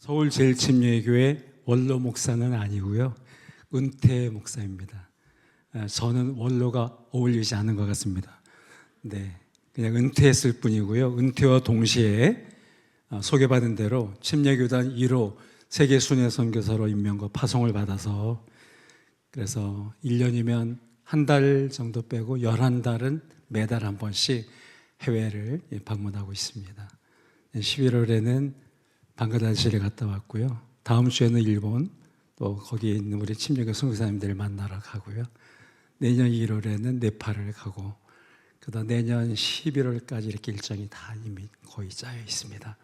서울 제일침례교회 원로 목사는 아니고요. 은퇴 목사입니다. 저는 원로가 어울리지 않은 것 같습니다. 네, 그냥 은퇴했을 뿐이고요. 은퇴와 동시에 소개받은 대로 침례교단 1호 세계 순회 선교사로 임명과 파송을 받아서 그래서 1년이면 한 달 정도 빼고 11달은 매달 한 번씩 해외를 방문하고 있습니다. 11월에는 방글라데시를 갔다 왔고요. 다음 주에는 일본, 또 거기에 있는 우리 침례교 선교사님들을 만나러 가고요. 내년 1월에는 네팔을 가고 그다음 내년 11월까지 이렇게 일정이 다 이미 거의 짜여 있습니다.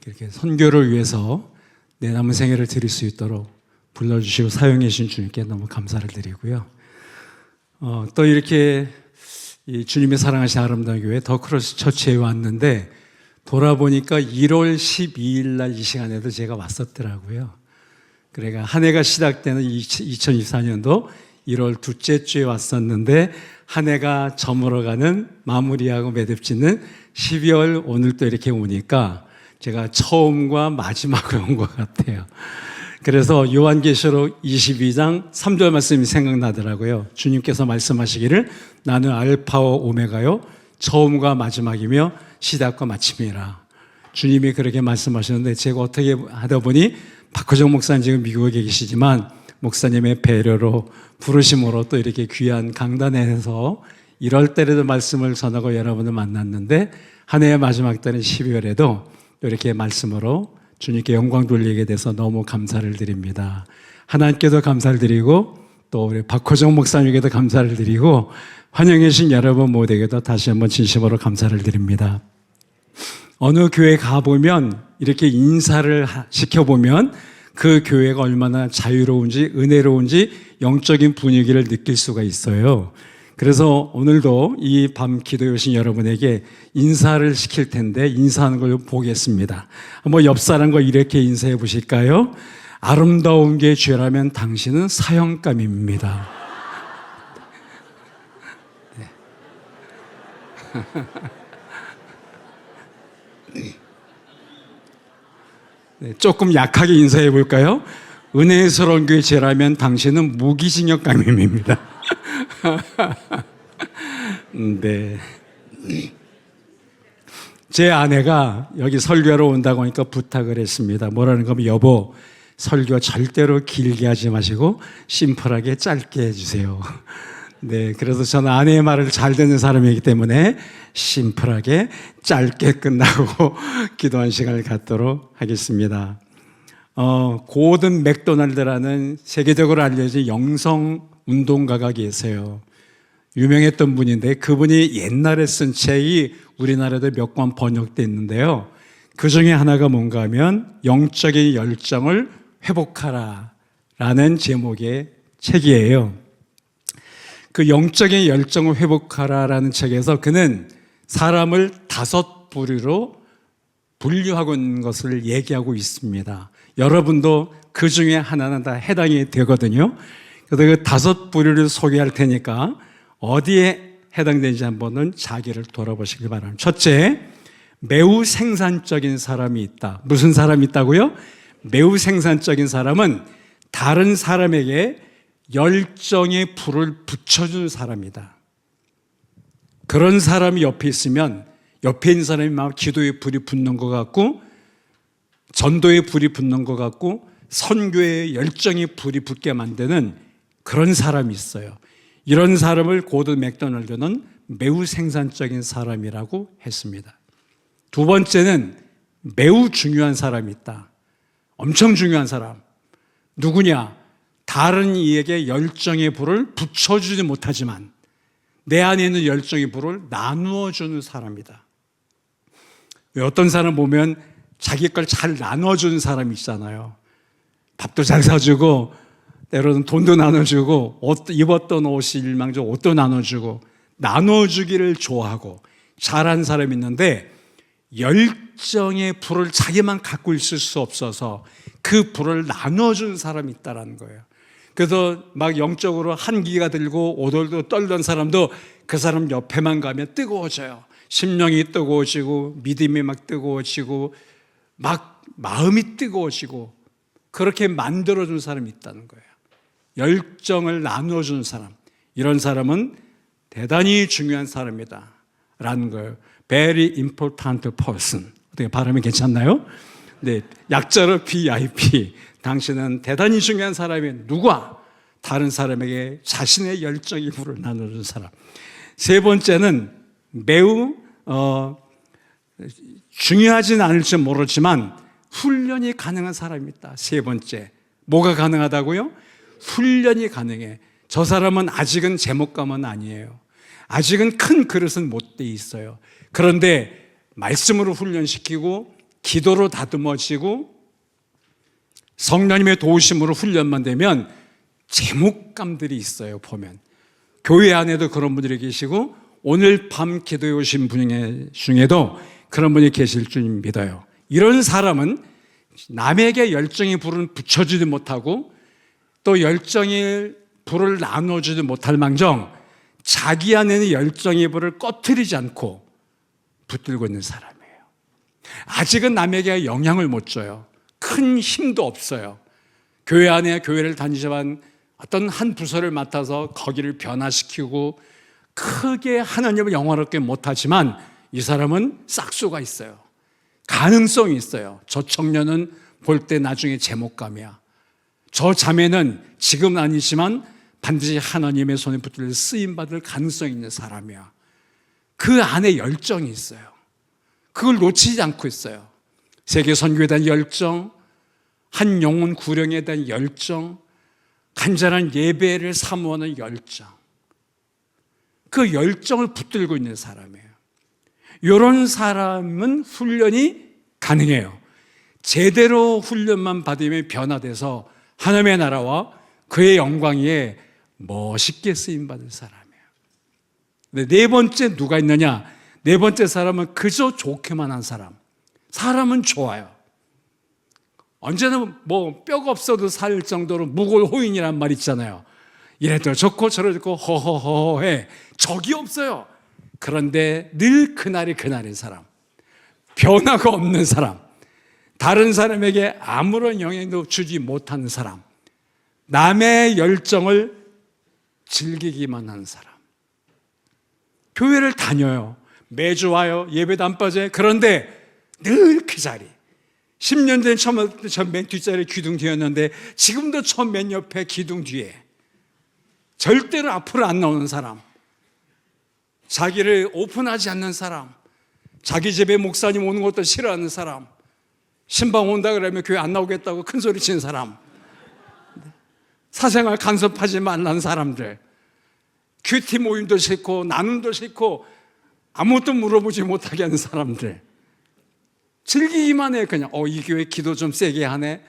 그렇게 선교를 위해서 내 남은 생애를 드릴 수 있도록 불러주시고 사용해 주신 주님께 너무 감사를 드리고요. 또 이렇게 이 주님의 사랑하신 아름다운 교회 더 크로스 처치에 왔는데 돌아보니까 1월 12일 날 이 시간에도 제가 왔었더라고요. 그러니까 한 해가 시작되는 2024년도 1월 둘째 주에 왔었는데 한 해가 저물어가는 마무리하고 매듭짓는 12월 오늘 또 이렇게 오니까 제가 처음과 마지막으로 온 것 같아요. 그래서 요한계시록 22장 3절 말씀이 생각나더라고요. 주님께서 말씀하시기를 나는 알파와 오메가요 처음과 마지막이며 시작과 마침이라. 주님이 그렇게 말씀하셨는데 제가 어떻게 하다 보니 박호정 목사님 지금 미국에 계시지만 목사님의 배려로 부르심으로 또 이렇게 귀한 강단에서 이럴 때라도 말씀을 전하고 여러분을 만났는데 한 해의 마지막 달인 12월에도 이렇게 말씀으로 주님께 영광 돌리게 돼서 너무 감사를 드립니다. 하나님께도 감사를 드리고 또 우리 박호정 목사님께도 감사를 드리고 환영해 주신 여러분 모두에게도 다시 한번 진심으로 감사를 드립니다. 어느 교회 가보면 이렇게 인사를 시켜보면 그 교회가 얼마나 자유로운지 은혜로운지 영적인 분위기를 느낄 수가 있어요. 그래서 오늘도 이 밤 기도에 오신 여러분에게 인사를 시킬 텐데 인사하는 걸 보겠습니다. 한번 옆 사람과 이렇게 인사해 보실까요? 아름다운 게 죄라면 당신은 사형감입니다. 네. 네, 조금 약하게 인사해 볼까요? 은혜스러운 게 죄라면 당신은 무기징역감입니다. 네. 제 아내가 여기 설교하러 온다고 하니까 부탁을 했습니다. 뭐라는 거면 여보 설교 절대로 길게 하지 마시고 심플하게 짧게 해주세요. 네, 그래서 저는 아내의 말을 잘 듣는 사람이기 때문에 심플하게 짧게 끝나고 기도한 시간을 갖도록 하겠습니다. 고든 맥도날드라는 세계적으로 알려진 영성 운동가가 계세요. 유명했던 분인데 그분이 옛날에 쓴 책이 우리나라에도 몇 권 번역되어 있는데요. 그 중에 하나가 뭔가 하면 영적인 열정을 회복하라 라는 제목의 책이에요. 그 영적인 열정을 회복하라 라는 책에서 그는 사람을 5부류로 분류하고 있는 것을 얘기하고 있습니다. 여러분도 그 중에 하나는 다 해당이 되거든요. 그래서 그 5부류를 소개할 테니까 어디에 해당되는지 한번은 자기를 돌아보시길 바랍니다. 첫째, 매우 생산적인 사람이 있다. 무슨 사람이 있다고요? 매우 생산적인 사람은 다른 사람에게 열정의 불을 붙여주는 사람이다. 그런 사람이 옆에 있으면 옆에 있는 사람이 막 기도의 불이 붙는 것 같고 전도의 불이 붙는 것 같고 선교의 열정의 불이 붙게 만드는 그런 사람이 있어요. 이런 사람을 고든 맥도날드는 매우 생산적인 사람이라고 했습니다. 두 번째는 매우 중요한 사람이 있다. 엄청 중요한 사람. 누구냐? 다른 이에게 열정의 불을 붙여주지 못하지만 내 안에 있는 열정의 불을 나누어주는 사람이다. 왜 어떤 사람 보면 자기 걸 잘 나눠주는 사람이 있잖아요. 밥도 잘 사주고 때로는 돈도 나눠주고 입었던 옷이 일망적 옷도 나눠주고 나눠주기를 좋아하고 잘하는 사람이 있는데 열정의 불을 자기만 갖고 있을 수 없어서 그 불을 나눠주는 사람이 있다는 거예요. 그래서 막 영적으로 한기가 들고 오돌도 떨던 사람도 그 사람 옆에만 가면 뜨거워져요. 심령이 뜨거워지고 믿음이 막 뜨거워지고 막 마음이 뜨거워지고 그렇게 만들어준 사람이 있다는 거예요. 열정을 나눠주는 사람, 이런 사람은 대단히 중요한 사람이다 라는 거예요. Very important person. 어떻게 발음이 괜찮나요? 네, 약자로 BIP. 당신은 대단히 중요한 사람이 누구야? 다른 사람에게 자신의 열정의 불을 나눠준 사람. 세 번째는 매우 중요하진 않을지 모르지만 훈련이 가능한 사람이 있다. 세 번째, 뭐가 가능하다고요? 훈련이 가능해. 저 사람은 아직은 제목감은 아니에요. 아직은 큰 그릇은 못 돼 있어요. 그런데 말씀으로 훈련시키고 기도로 다듬어지고 성령님의 도우심으로 훈련만 되면 제목감들이 있어요. 보면 교회 안에도 그런 분들이 계시고 오늘 밤 기도해 오신 분 중에도 그런 분이 계실 줄 믿어요. 이런 사람은 남에게 열정의 불은 붙여주지 못하고 또 열정의 불을 나눠주지 못할 망정 자기 안에는 열정의 불을 꺼트리지 않고 붙들고 있는 사람이에요. 아직은 남에게 영향을 못 줘요. 큰 힘도 없어요. 교회 안에 교회를 다니지만 어떤 한 부서를 맡아서 거기를 변화시키고 크게 하나님을 영화롭게 못하지만 이 사람은 싹수가 있어요. 가능성이 있어요. 저 청년은 볼 때 나중에 제목감이야. 저 자매는 지금은 아니지만 반드시 하나님의 손에 붙들 쓰임받을 가능성이 있는 사람이야. 그 안에 열정이 있어요. 그걸 놓치지 않고 있어요. 세계 선교에 대한 열정, 한 영혼 구령에 대한 열정, 간절한 예배를 사모하는 열정, 그 열정을 붙들고 있는 사람이에요. 이런 사람은 훈련이 가능해요. 제대로 훈련만 받으면 변화돼서 하나님의 나라와 그의 영광 위에 멋있게 쓰임받을 사람이에요. 근데 네 번째 누가 있느냐? 네 번째 사람은 그저 좋게만 한 사람. 사람은 좋아요. 언제나 뭐 뼈가 없어도 살 정도로 무골호인이란 말 있잖아요. 이래도 좋고 저래도 좋고 허허허해. 적이 없어요. 그런데 늘 그날이 그날인 사람, 변화가 없는 사람, 다른 사람에게 아무런 영향도 주지 못하는 사람, 남의 열정을 즐기기만 하는 사람. 교회를 다녀요. 매주 와요. 예배도 안 빠져요. 그런데 늘 그 자리. 10년 전 처음 저 맨 뒷자리에 기둥 뒤였는데 지금도 저 맨 옆에 기둥 뒤에. 절대로 앞으로 안 나오는 사람. 자기를 오픈하지 않는 사람. 자기 집에 목사님 오는 것도 싫어하는 사람. 신방 온다 그러면 교회 안 나오겠다고 큰 소리 치는 사람. 사생활 간섭하지 말라는 사람들. 큐티 모임도 싫고 나눔도 싫고 아무것도 물어보지 못하게 하는 사람들. 즐기기만 해. 그냥 이 교회 기도 좀 세게 하네.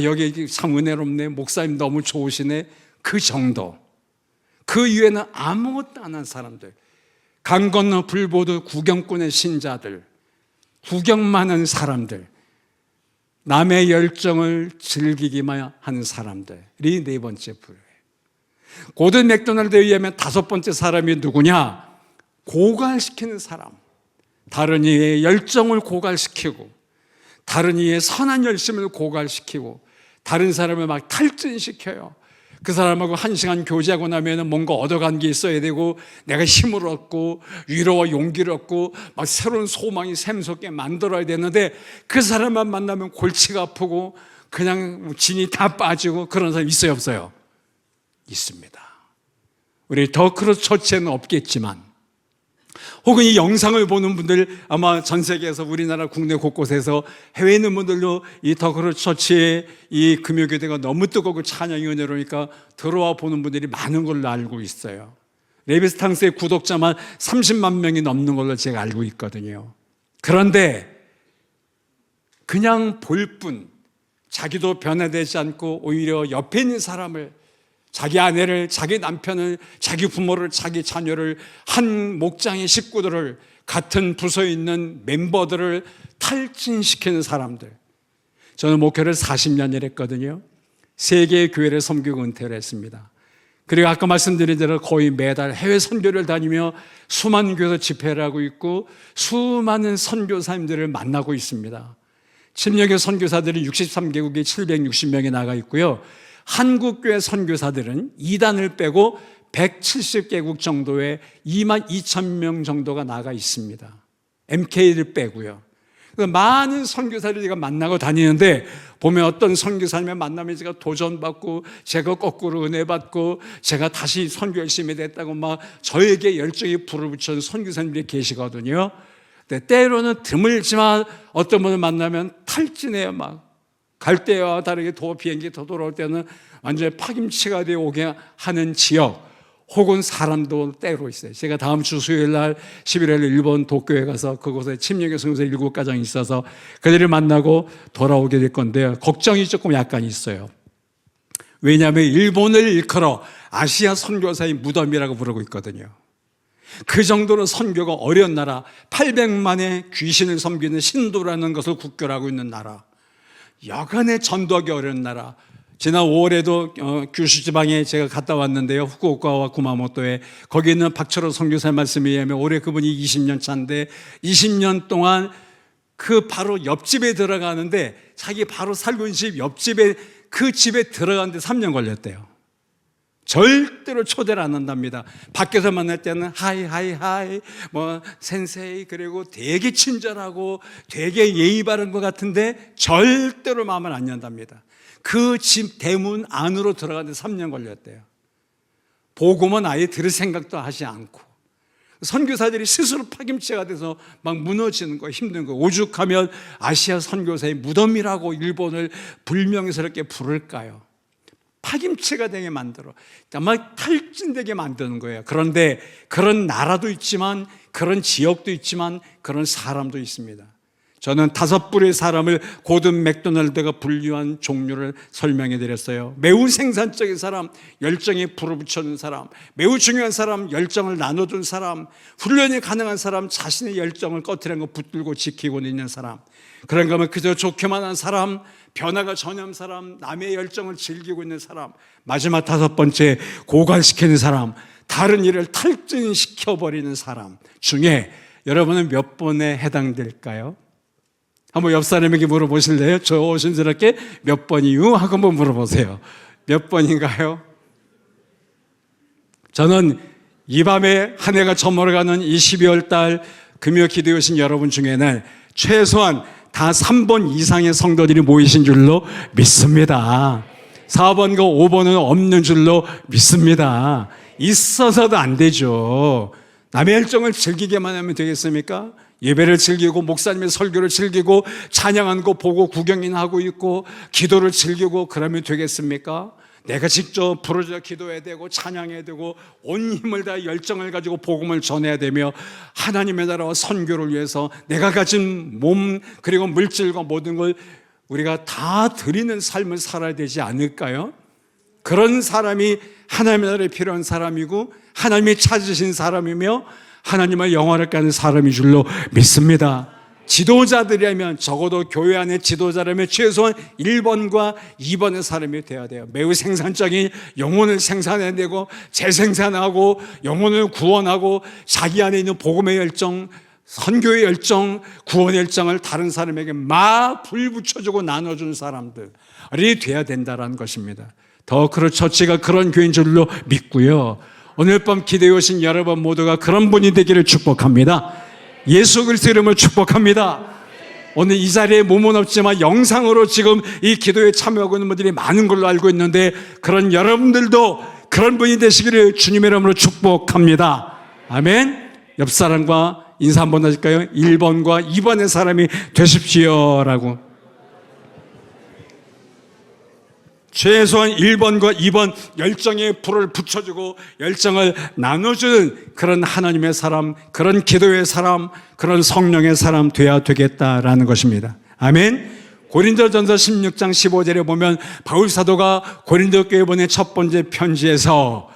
여기 참 은혜롭네. 목사님 너무 좋으시네. 그 정도. 그 이외에는 아무것도 안 한 사람들. 강 건너 불 보듯 구경꾼의 신자들. 구경만 하는 사람들. 남의 열정을 즐기기만 하는 사람들이 네 번째 부류예요. 고든 맥도날드에 의하면 다섯 번째 사람이 누구냐? 고갈시키는 사람. 다른 이의 열정을 고갈시키고 다른 이의 선한 열심을 고갈시키고 다른 사람을 막 탈진시켜요. 그 사람하고 1시간 교제하고 나면 뭔가 얻어간 게 있어야 되고 내가 힘을 얻고 위로와 용기를 얻고 막 새로운 소망이 샘솟게 만들어야 되는데 그 사람만 만나면 골치가 아프고 그냥 진이 다 빠지고 그런 사람 있어요, 없어요? 있습니다. 우리 더크로스 처치에는 없겠지만 혹은 이 영상을 보는 분들 아마 전 세계에서 우리나라 국내 곳곳에서 해외에 있는 분들도 이 더크로스 처치의 이 금요교대가 너무 뜨겁고 찬양이 은혜로우니까 들어와 보는 분들이 많은 걸로 알고 있어요. 레비스탕스의 구독자만 30만 명이 넘는 걸로 제가 알고 있거든요. 그런데 그냥 볼 뿐 자기도 변화되지 않고 오히려 옆에 있는 사람을 자기 아내를, 자기 남편을, 자기 부모를, 자기 자녀를, 한 목장의 식구들을, 같은 부서에 있는 멤버들을 탈진시키는 사람들. 저는 목회를 40년 일했거든요. 3개의 교회를 섬기고 은퇴를 했습니다. 그리고 아까 말씀드린 대로 거의 매달 해외 선교를 다니며 수많은 교회에서 집회를 하고 있고 수많은 선교사님들을 만나고 있습니다. 침례교 선교사들이 63개국에 760명이 나가 있고요. 한국교회 선교사들은 2단을 빼고 170개국 정도의 22,000명 정도가 나가 있습니다. MK를 빼고요. 많은 선교사를 제가 만나고 다니는데 보면 어떤 선교사님을 만나면 제가 도전받고 제가 거꾸로 은혜 받고 제가 다시 선교 열심히 됐다고 막 저에게 열정이 불을 붙여는 선교사님들이 계시거든요. 근데 때로는 드물지만 어떤 분을 만나면 탈진해요. 막 갈 때와 다르게 비행기 더 돌아올 때는 완전히 파김치가 되어 오게 하는 지역 혹은 사람도 때로 있어요. 제가 다음 주 수요일 날 11월 일본 도쿄에 가서 그곳에 침례교 선교사 7가정이 있어서 그들을 만나고 돌아오게 될 건데요. 걱정이 조금 약간 있어요. 왜냐하면 일본을 일컬어 아시아 선교사의 무덤이라고 부르고 있거든요. 그 정도로 선교가 어려운 나라, 800만의 귀신을 섬기는 신도라는 것을 국교라고 있는 나라, 여간에 전도하기 어려운 나라. 지난 5월에도 규슈 지방에 제가 갔다 왔는데요. 후쿠오카와 구마모토에 거기 있는 박철호 선교사의 말씀에 의하면 올해 그분이 20년 차인데 20년 동안 그 바로 옆집에 들어가는데 자기 바로 살고 있는 집 옆집에 그 집에 들어가는데 3년 걸렸대요. 절대로 초대를 안 한답니다. 밖에서 만날 때는 하이 뭐 센세이 그리고 되게 친절하고 되게 예의 바른 것 같은데 절대로 마음을 안 연답니다. 그 집 대문 안으로 들어가는데 3년 걸렸대요. 복음은 아예 들을 생각도 하지 않고 선교사들이 스스로 파김치가 돼서 막 무너지는 거 힘든 거. 오죽하면 아시아 선교사의 무덤이라고 일본을 불명예스럽게 부를까요? 파김치가 되게 만들어 막 탈진되게 만드는 거예요. 그런데 그런 나라도 있지만 그런 지역도 있지만 그런 사람도 있습니다. 저는 5부류의 사람을 고든 맥도날드가 분류한 종류를 설명해 드렸어요. 매우 생산적인 사람, 열정에 불을 붙여준 사람, 매우 중요한 사람, 열정을 나눠준 사람, 훈련이 가능한 사람, 자신의 열정을 꺼트린 거 붙들고 지키고 있는 사람, 그런가 하면 그저 좋게만 한 사람, 변화가 전혀 없는 사람, 남의 열정을 즐기고 있는 사람, 마지막 5번째 고갈시키는 사람, 다른 일을 탈진시켜버리는 사람 중에 여러분은 몇 번에 해당될까요? 한번 옆 사람에게 물어보실래요? 조심스럽게 몇 번이요? 하고 한번 물어보세요. 몇 번인가요? 저는 이 밤에 한 해가 저물어가는 이 12월 달 금요 기도에 오신 여러분 중에는 최소한 다 3번 이상의 성도들이 모이신 줄로 믿습니다. 4번과 5번은 없는 줄로 믿습니다. 있어서도 안 되죠. 남의 열정을 즐기게만 하면 되겠습니까? 예배를 즐기고 목사님의 설교를 즐기고 찬양하는 거 보고 구경이나 하고 있고 기도를 즐기고 그러면 되겠습니까? 내가 직접 부르짖어 기도해야 되고 찬양해야 되고 온 힘을 다해 열정을 가지고 복음을 전해야 되며 하나님의 나라와 선교를 위해서 내가 가진 몸 그리고 물질과 모든 걸 우리가 다 드리는 삶을 살아야 되지 않을까요? 그런 사람이 하나님의 나라에 필요한 사람이고 하나님이 찾으신 사람이며 하나님의 영화를 까는 사람인 줄로 믿습니다. 지도자들이라면 적어도 교회 안에 지도자라면 최소한 1번과 2번의 사람이 되어야 돼요. 매우 생산적인 영혼을 생산해내고 재생산하고 영혼을 구원하고 자기 안에 있는 복음의 열정, 선교의 열정, 구원의 열정을 다른 사람에게 막 불 붙여주고 나눠주는 사람들이 돼야 된다는 것입니다. 더 그렇죠. 제가 그런 교회인 줄로 믿고요. 오늘 밤 기대해 오신 여러분 모두가 그런 분이 되기를 축복합니다. 예수 그리스도 이름을 축복합니다. 오늘 이 자리에 몸은 없지만 영상으로 지금 이 기도에 참여하고 있는 분들이 많은 걸로 알고 있는데 그런 여러분들도 그런 분이 되시기를 주님의 이름으로 축복합니다. 아멘. 옆 사람과 인사 한번 하실까요? 1번과 2번의 사람이 되십시오라고. 최소한 1번과 2번 열정에 불을 붙여주고 열정을 나눠주는 그런 하나님의 사람, 그런 기도의 사람, 그런 성령의 사람 되어야 되겠다라는 것입니다. 아멘. 고린도전서 16장 15절에 보면 바울 사도가 고린도 교회 보낸 첫 번째 편지에서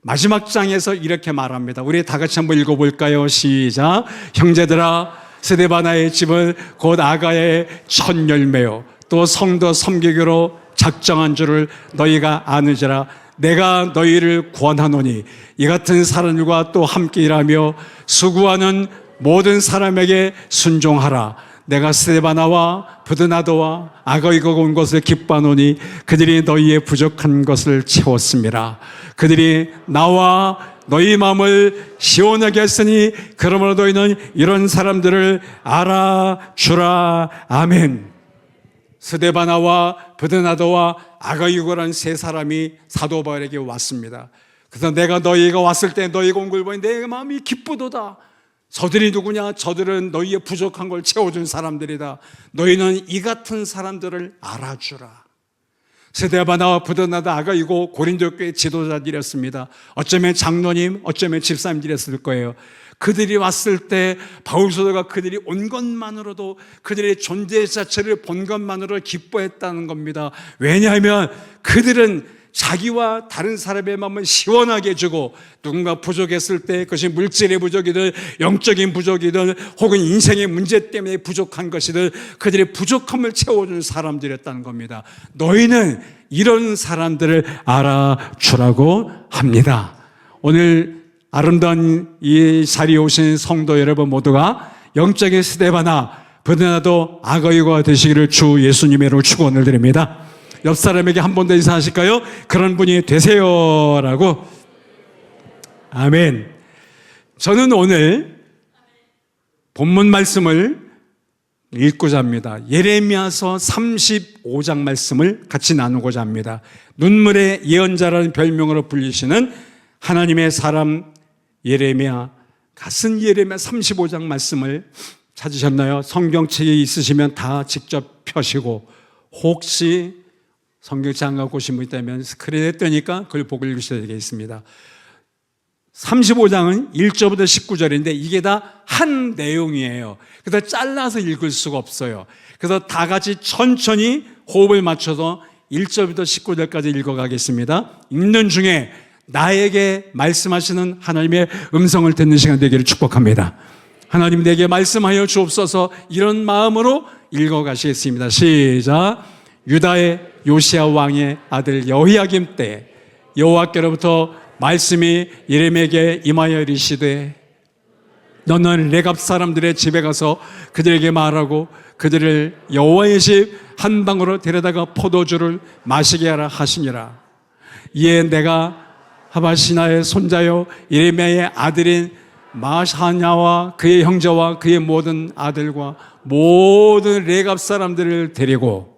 마지막 장에서 이렇게 말합니다. 우리 다 같이 한번 읽어볼까요? 시작. 형제들아 스데바나의 집을 곧 아가의 첫 열매요 또 성도 섬기기로 작정한 줄을 너희가 아느니라. 내가 너희를 구원하노니 이 같은 사람들과 또 함께 일하며 수고하는 모든 사람에게 순종하라. 내가 스데바나와 부드나도와 아가이고가 온 것을 기뻐하노니 그들이 너희의 부족한 것을 채웠습니다. 그들이 나와 너희 마음을 시원하게 했으니 그러므로 너희는 이런 사람들을 알아주라. 아멘. 스데바나와 부드나도와 아가이고라는 세 사람이 사도 바울에게 왔습니다. 그래서 내가 너희가 왔을 때 너희가 온 걸 보니 내 마음이 기쁘도다. 저들이 누구냐? 저들은 너희의 부족한 걸 채워준 사람들이다. 너희는 이 같은 사람들을 알아주라. 스데바나와 부드나도 아가이고 고린도 교회 지도자들이었습니다. 어쩌면 장로님, 어쩌면 집사님들이었을 거예요. 그들이 왔을 때 바울 사도가 그들이 온 것만으로도 그들의 존재 자체를 본 것만으로 기뻐했다는 겁니다. 왜냐하면 그들은 자기와 다른 사람의 마음을 시원하게 해주고 누군가 부족했을 때 그것이 물질의 부족이든 영적인 부족이든 혹은 인생의 문제 때문에 부족한 것이든 그들의 부족함을 채워주는 사람들이었다는 겁니다. 너희는 이런 사람들을 알아주라고 합니다. 오늘 아름다운 이 자리에 오신 성도 여러분 모두가 영적인 스데바나 부드나도 아가이고가 되시기를 주 예수님의 이름으로 축원을 드립니다. 옆 사람에게 한 번 더 인사하실까요? 그런 분이 되세요라고. 아멘. 저는 오늘 본문 말씀을 읽고자 합니다. 예레미야서 35장 말씀을 같이 나누고자 합니다. 눈물의 예언자라는 별명으로 불리시는 하나님의 사람 예레미야, 같은 예레미야 35장 말씀을 찾으셨나요? 성경책에 있으시면 다 직접 펴시고, 혹시 성경책 안 갖고 오신 분 있다면 스크린에 뜨니까 그걸 보고 읽으셔야 되겠습니다. 35장은 1절부터 19절인데 이게 다 한 내용이에요. 그래서 잘라서 읽을 수가 없어요. 그래서 다 같이 천천히 호흡을 맞춰서 1절부터 19절까지 읽어가겠습니다. 읽는 중에 나에게 말씀하시는 하나님의 음성을 듣는 시간 되기를 축복합니다. 하나님 내게 말씀하여 주옵소서. 이런 마음으로 읽어가시겠습니다. 시작. 유다의 요시야 왕의 아들 여호야김 때 여호와께로부터 말씀이 예레미야에게 임하여 이르시되 너는 레갑 사람들의 집에 가서 그들에게 말하고 그들을 여호와의 집 한 방으로 데려다가 포도주를 마시게 하라 하시니라. 이에 내가 하바시나의 손자요 예레미야의 아들인 마샤냐와 그의 형제와 그의 모든 아들과 모든 레갑 사람들을 데리고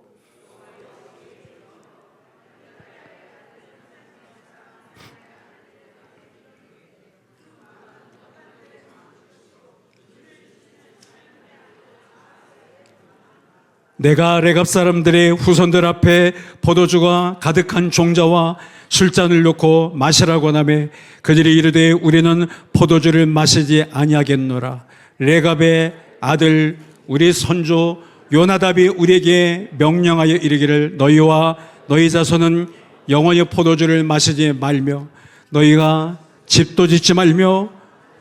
내가 레갑 사람들의 후손들 앞에 포도주가 가득한 종자와 술잔을 놓고 마시라고 하매 그들이 이르되 우리는 포도주를 마시지 아니하겠노라. 레갑의 아들 우리 손주 요나답이 우리에게 명령하여 이르기를 너희와 너희 자손은 영원히 포도주를 마시지 말며 너희가 집도 짓지 말며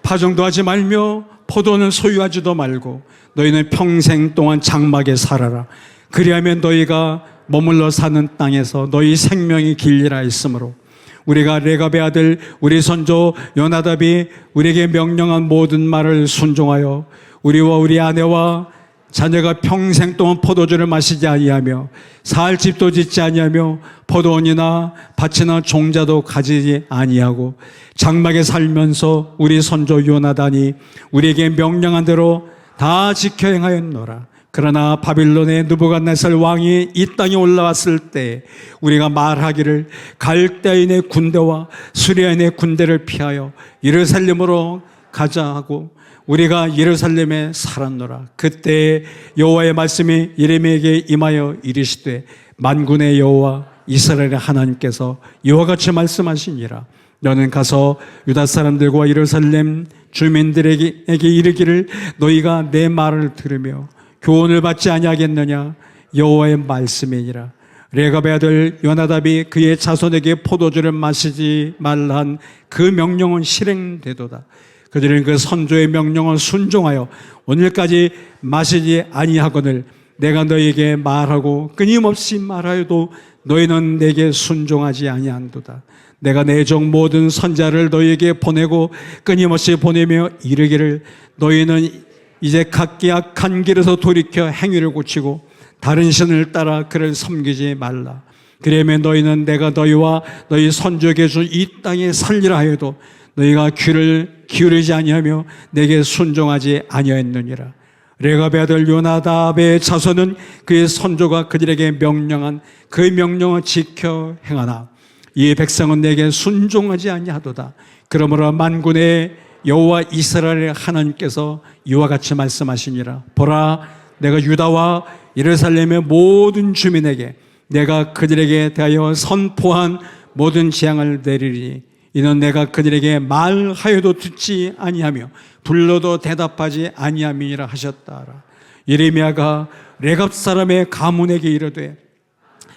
파종도 하지 말며 포도는 소유하지도 말고 너희는 평생 동안 장막에 살아라. 그리하면 너희가 머물러 사는 땅에서 너희 생명이 길리라 했으므로 우리가 레갑의 아들 우리 손주 요나답이 우리에게 명령한 모든 말을 순종하여 우리와 우리 아내와 자녀가 평생 동안 포도주를 마시지 아니하며 살 집도 짓지 아니하며 포도원이나 밭이나 종자도 가지지 아니하고 장막에 살면서 우리 손주 요나단이 우리에게 명령한 대로 다 지켜 행하였노라. 그러나 바빌론의 느부갓네살 왕이 이 땅에 올라왔을 때 우리가 말하기를 갈대인의 군대와 수리아인의 군대를 피하여 예루살렘으로 가자 하고 우리가 예루살렘에 살았노라. 그때 여호와의 말씀이 예레미야에게 임하여 이르시되 만군의 여호와 이스라엘의 하나님께서 이와 같이 말씀하시니라. 너는 가서 유다 사람들과 예루살렘 주민들에게 이르기를 너희가 내 말을 들으며 교훈을 받지 아니하겠느냐. 여호와의 말씀이니라. 레갑의 아들 요나답이 그의 자손에게 포도주를 마시지 말란 그 명령은 실행되도다. 그들은 그 선조의 명령을 순종하여 오늘까지 마시지 아니하거늘 내가 너희에게 말하고 끊임없이 말하여도 너희는 내게 순종하지 아니한도다. 내가 내 종 모든 선자를 너희에게 보내고 끊임없이 보내며 이르기를 너희는 이제 각기 악한 길에서 돌이켜 행위를 고치고 다른 신을 따라 그를 섬기지 말라. 그러면 너희는 내가 너희와 너희 선조에게 준 이 땅에 살리라 하여도 너희가 귀를 기울이지 아니하며 내게 순종하지 아니하였느니라. 레갑의 아들 요나답의 자손은 그의 선조가 그들에게 명령한 그 명령을 지켜 행하나 이 백성은 내게 순종하지 아니하도다. 그러므로 만군의 여호와 이스라엘의 하나님께서 이와 같이 말씀하시니라. 보라, 내가 유다와 예루살렘의 모든 주민에게 내가 그들에게 대하여 선포한 모든 재앙을 내리리니 이는 내가 그들에게 말하여도 듣지 아니하며 불러도 대답하지 아니함이니라 하셨다라. 예레미야가 레갑 사람의 가문에게 이르되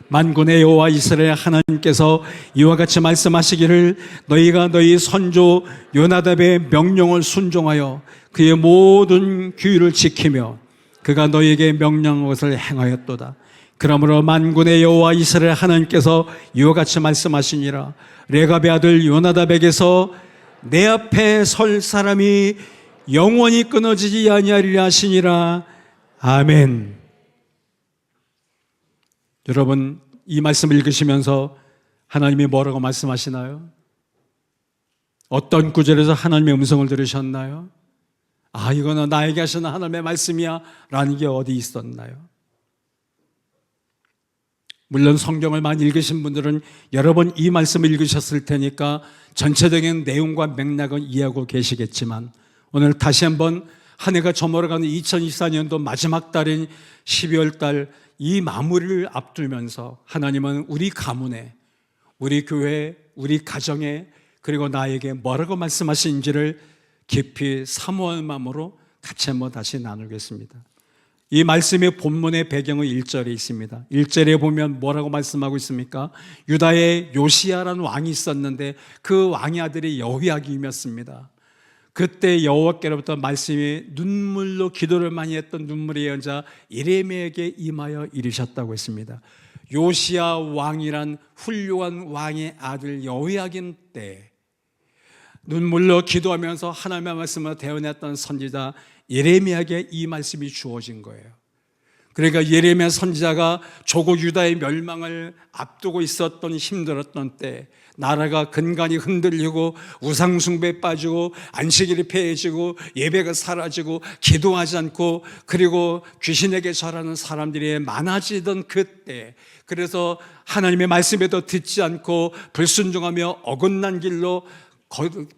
만군의 여호와 이스라엘 하나님께서 이와 같이 말씀하시기를 너희가 너희 선조 요나답의 명령을 순종하여 그의 모든 규율을 지키며 그가 너희에게 명령한 것을 행하였도다. 그러므로 만군의 여호와 이스라엘 하나님께서 이와 같이 말씀하시니라. 레갑의 아들 요나답에게서 내 앞에 설 사람이 영원히 끊어지지 아니하리라 하시니라. 아멘. 여러분, 이 말씀을 읽으시면서 하나님이 뭐라고 말씀하시나요? 어떤 구절에서 하나님의 음성을 들으셨나요? 아, 이거는 나에게 하시는 하나님의 말씀이야 라는 게 어디 있었나요? 물론 성경을 많이 읽으신 분들은 여러 번 이 말씀을 읽으셨을 테니까 전체적인 내용과 맥락은 이해하고 계시겠지만 오늘 다시 한번 한 해가 저물어가는 2024년도 마지막 달인 12월 달 이 마무리를 앞두면서 하나님은 우리 가문에, 우리 교회, 우리 가정에 그리고 나에게 뭐라고 말씀하신지를 깊이 사모하는 마음으로 같이 한번 다시 나누겠습니다. 이 말씀의 본문의 배경은 1절에 있습니다. 1절에 보면 뭐라고 말씀하고 있습니까? 유다에 요시야라는 왕이 있었는데 그 왕의 아들이 여호야김이었습니다. 그때 여호와께로부터 말씀이 눈물로 기도를 많이 했던 눈물의 예언자 예레미야에게 임하여 이르셨다고 했습니다. 요시야 왕이란 훌륭한 왕의 아들 여호야김 때 눈물로 기도하면서 하나님의 말씀을 대언했던 선지자 예레미야에게 이 말씀이 주어진 거예요. 그러니까 예레미야 선지자가 조국 유다의 멸망을 앞두고 있었던 힘들었던 때 나라가 근간이 흔들리고 우상숭배에 빠지고 안식일이 폐해지고 예배가 사라지고 기도하지 않고 그리고 귀신에게 절하는 사람들이 많아지던 그때 그래서 하나님의 말씀에도 듣지 않고 불순종하며 어긋난 길로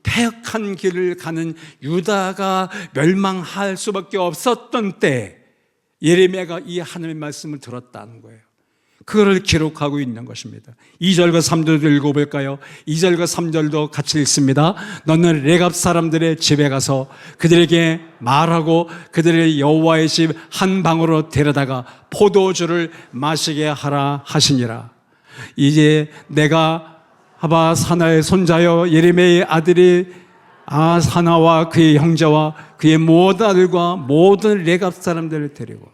폐역한 길을 가는 유다가 멸망할 수밖에 없었던 때 예레미야가 이 하나님의 말씀을 들었다는 거예요. 그거를 기록하고 있는 것입니다. 2절과 3절도 읽어볼까요? 2절과 3절도 같이 읽습니다. 너는 레갑 사람들의 집에 가서 그들에게 말하고 그들의 여호와의 집 한 방으로 데려다가 포도주를 마시게 하라 하시니라. 이제 내가 하바사나의 손자여 예레미야의 아들이 아사나와 그의 형제와 그의 모든 아들과 모든 레갑 사람들을 데리고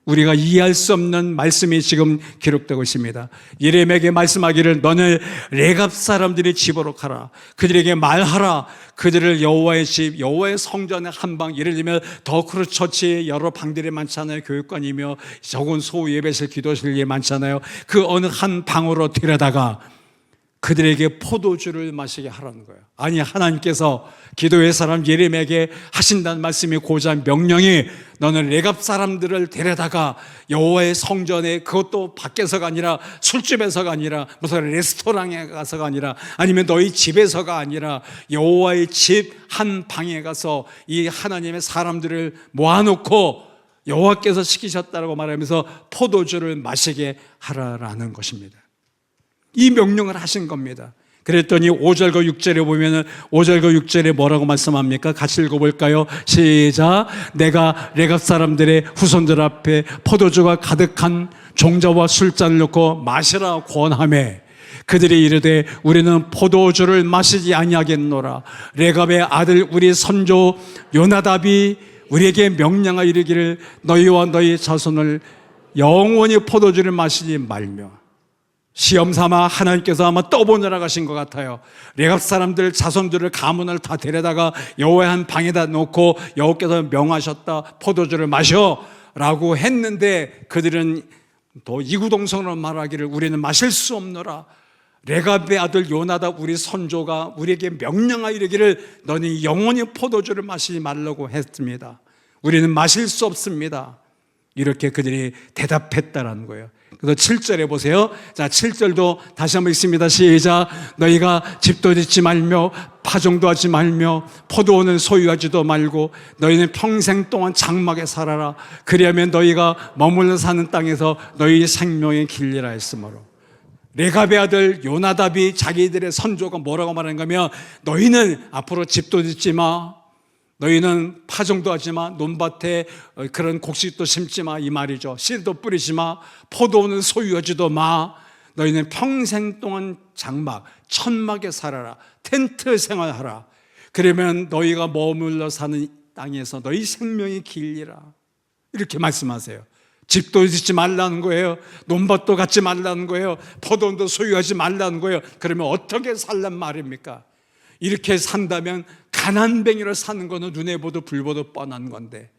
우리가 이해할 수 없는 말씀이 지금 기록되고 있습니다. 예레미야에게 말씀하기를 너는 레갑 사람들의 집으로 가라. 그들에게 말하라. 그들을 여호와의 집, 여호와의 성전의 한 방, 예를 들면 더 크루처치의 여러 방들이 많잖아요. 교육관이며 적은 소우 예배실, 기도실이 많잖아요. 그 어느 한 방으로 데려다가 그들에게 포도주를 마시게 하라는 거예요. 아니, 하나님께서 기도의 사람 예레미야에게 하신다는 말씀이 고자 명령이 너는 레갑 사람들을 데려다가 여호와의 성전에, 그것도 밖에서가 아니라 술집에서가 아니라 무슨 레스토랑에 가서가 아니라 아니면 너희 집에서가 아니라 여호와의 집 한 방에 가서 이 하나님의 사람들을 모아놓고 여호와께서 시키셨다고 말하면서 포도주를 마시게 하라라는 것입니다. 이 명령을 하신 겁니다. 그랬더니 5절과 6절에 보면은 5절과 6절에 뭐라고 말씀합니까? 같이 읽어볼까요? 시작. 내가 레갑 사람들의 후손들 앞에 포도주가 가득한 종자와 술잔을 놓고 마시라 권하매 그들이 이르되 우리는 포도주를 마시지 아니하겠노라. 레갑의 아들 우리 선조 요나답이 우리에게 명령하여 이르기를 너희와 너희 자손을 영원히 포도주를 마시지 말며. 시험 삼아 하나님께서 아마 떠보느라 가신 것 같아요. 레갑 사람들 자손들을 가문을 다 데려다가 여호와의 한 방에다 놓고 여호와께서 명하셨다, 포도주를 마셔라고 했는데 그들은 또 이구동성으로 말하기를 우리는 마실 수 없노라. 레갑의 아들 요나답 우리 선조가 우리에게 명령하여 이르기를 너는 영원히 포도주를 마시지 말라고 했습니다. 우리는 마실 수 없습니다. 이렇게 그들이 대답했다라는 거예요. 그래서 7절에 보세요. 자, 7절도 다시 한번 읽습니다. 시작. 너희가 집도 짓지 말며 파종도 하지 말며 포도원을 소유하지도 말고 너희는 평생 동안 장막에 살아라. 그리하면 너희가 머물러 사는 땅에서 너희 생명의 길리라 했으므로. 레갑의 아들 요나답이 자기들의 선조가 뭐라고 말하는가 하면 너희는 앞으로 집도 짓지 마, 너희는 파종도 하지 마, 논밭에 그런 곡식도 심지 마, 이 말이죠. 씨도 뿌리지 마, 포도원을 소유하지도 마. 너희는 평생 동안 장막, 천막에 살아라. 텐트 생활하라. 그러면 너희가 머물러 사는 땅에서 너희 생명이 길리라. 이렇게 말씀하세요. 집도 짓지 말라는 거예요. 논밭도 갖지 말라는 거예요. 포도원도 소유하지 말라는 거예요. 그러면 어떻게 살란 말입니까? 이렇게 산다면 가난뱅이로 사는 거는 눈에 보도 불보도 뻔한 건데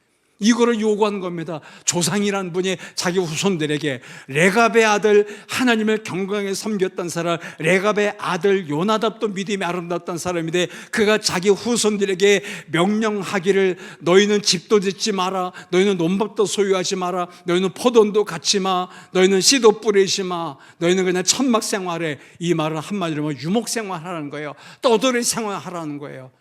이거를 요구하는 겁니다. 조상이라는 분이 자기 후손들에게 레갑의 아들, 하나님을 경건하게 섬겼던 사람, 레갑의 아들 요나답도 믿음이 아름다웠던 사람인데 그가 자기 후손들에게 명령하기를 너희는 집도 짓지 마라, 너희는 논밭도 소유하지 마라, 너희는 포도원도 갖지 마, 너희는 씨도 뿌리지 마, 너희는 그냥 천막 생활해. 이 말은 한마디로 뭐 유목 생활하라는 거예요. 떠돌이 생활하라는 거예요.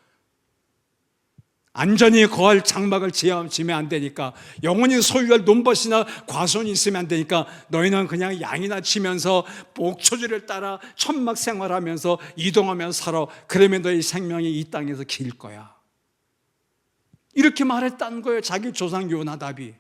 안전히 거할 장막을 지으면 안 되니까, 영원히 소유할 논밭이나 과수원이 있으면 안 되니까 너희는 그냥 양이나 치면서 목초지를 따라 천막 생활하면서 이동하면서 살아. 그러면 너희 생명이 이 땅에서 길 거야. 이렇게 말했다는 거예요. 자기 조상 요나답이.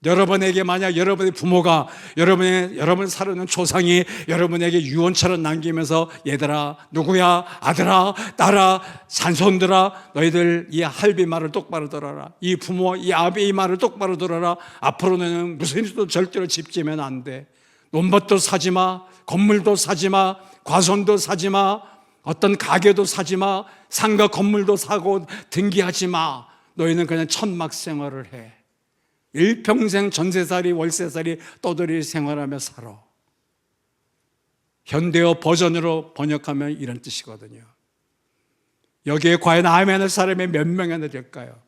여러분에게 만약 여러분의 부모가 여러분 사르는 조상이 여러분에게 유언처럼 남기면서 얘들아, 누구야, 아들아, 딸아, 산손들아, 너희들 이 할비 말을 똑바로 들어라. 이 부모, 이 아비 말을 똑바로 들어라. 앞으로 너는 무슨 일도 절대로 집 지면 안 돼. 논밭도 사지 마, 건물도 사지 마, 과손도 사지 마, 어떤 가게도 사지 마, 상가 건물도 사고 등기하지 마. 너희는 그냥 천막 생활을 해. 일평생 전세살이 월세살이 떠돌이 생활하며 살아. 현대어 버전으로 번역하면 이런 뜻이거든요. 여기에 과연 아멘할 사람이 몇 명이나 될까요?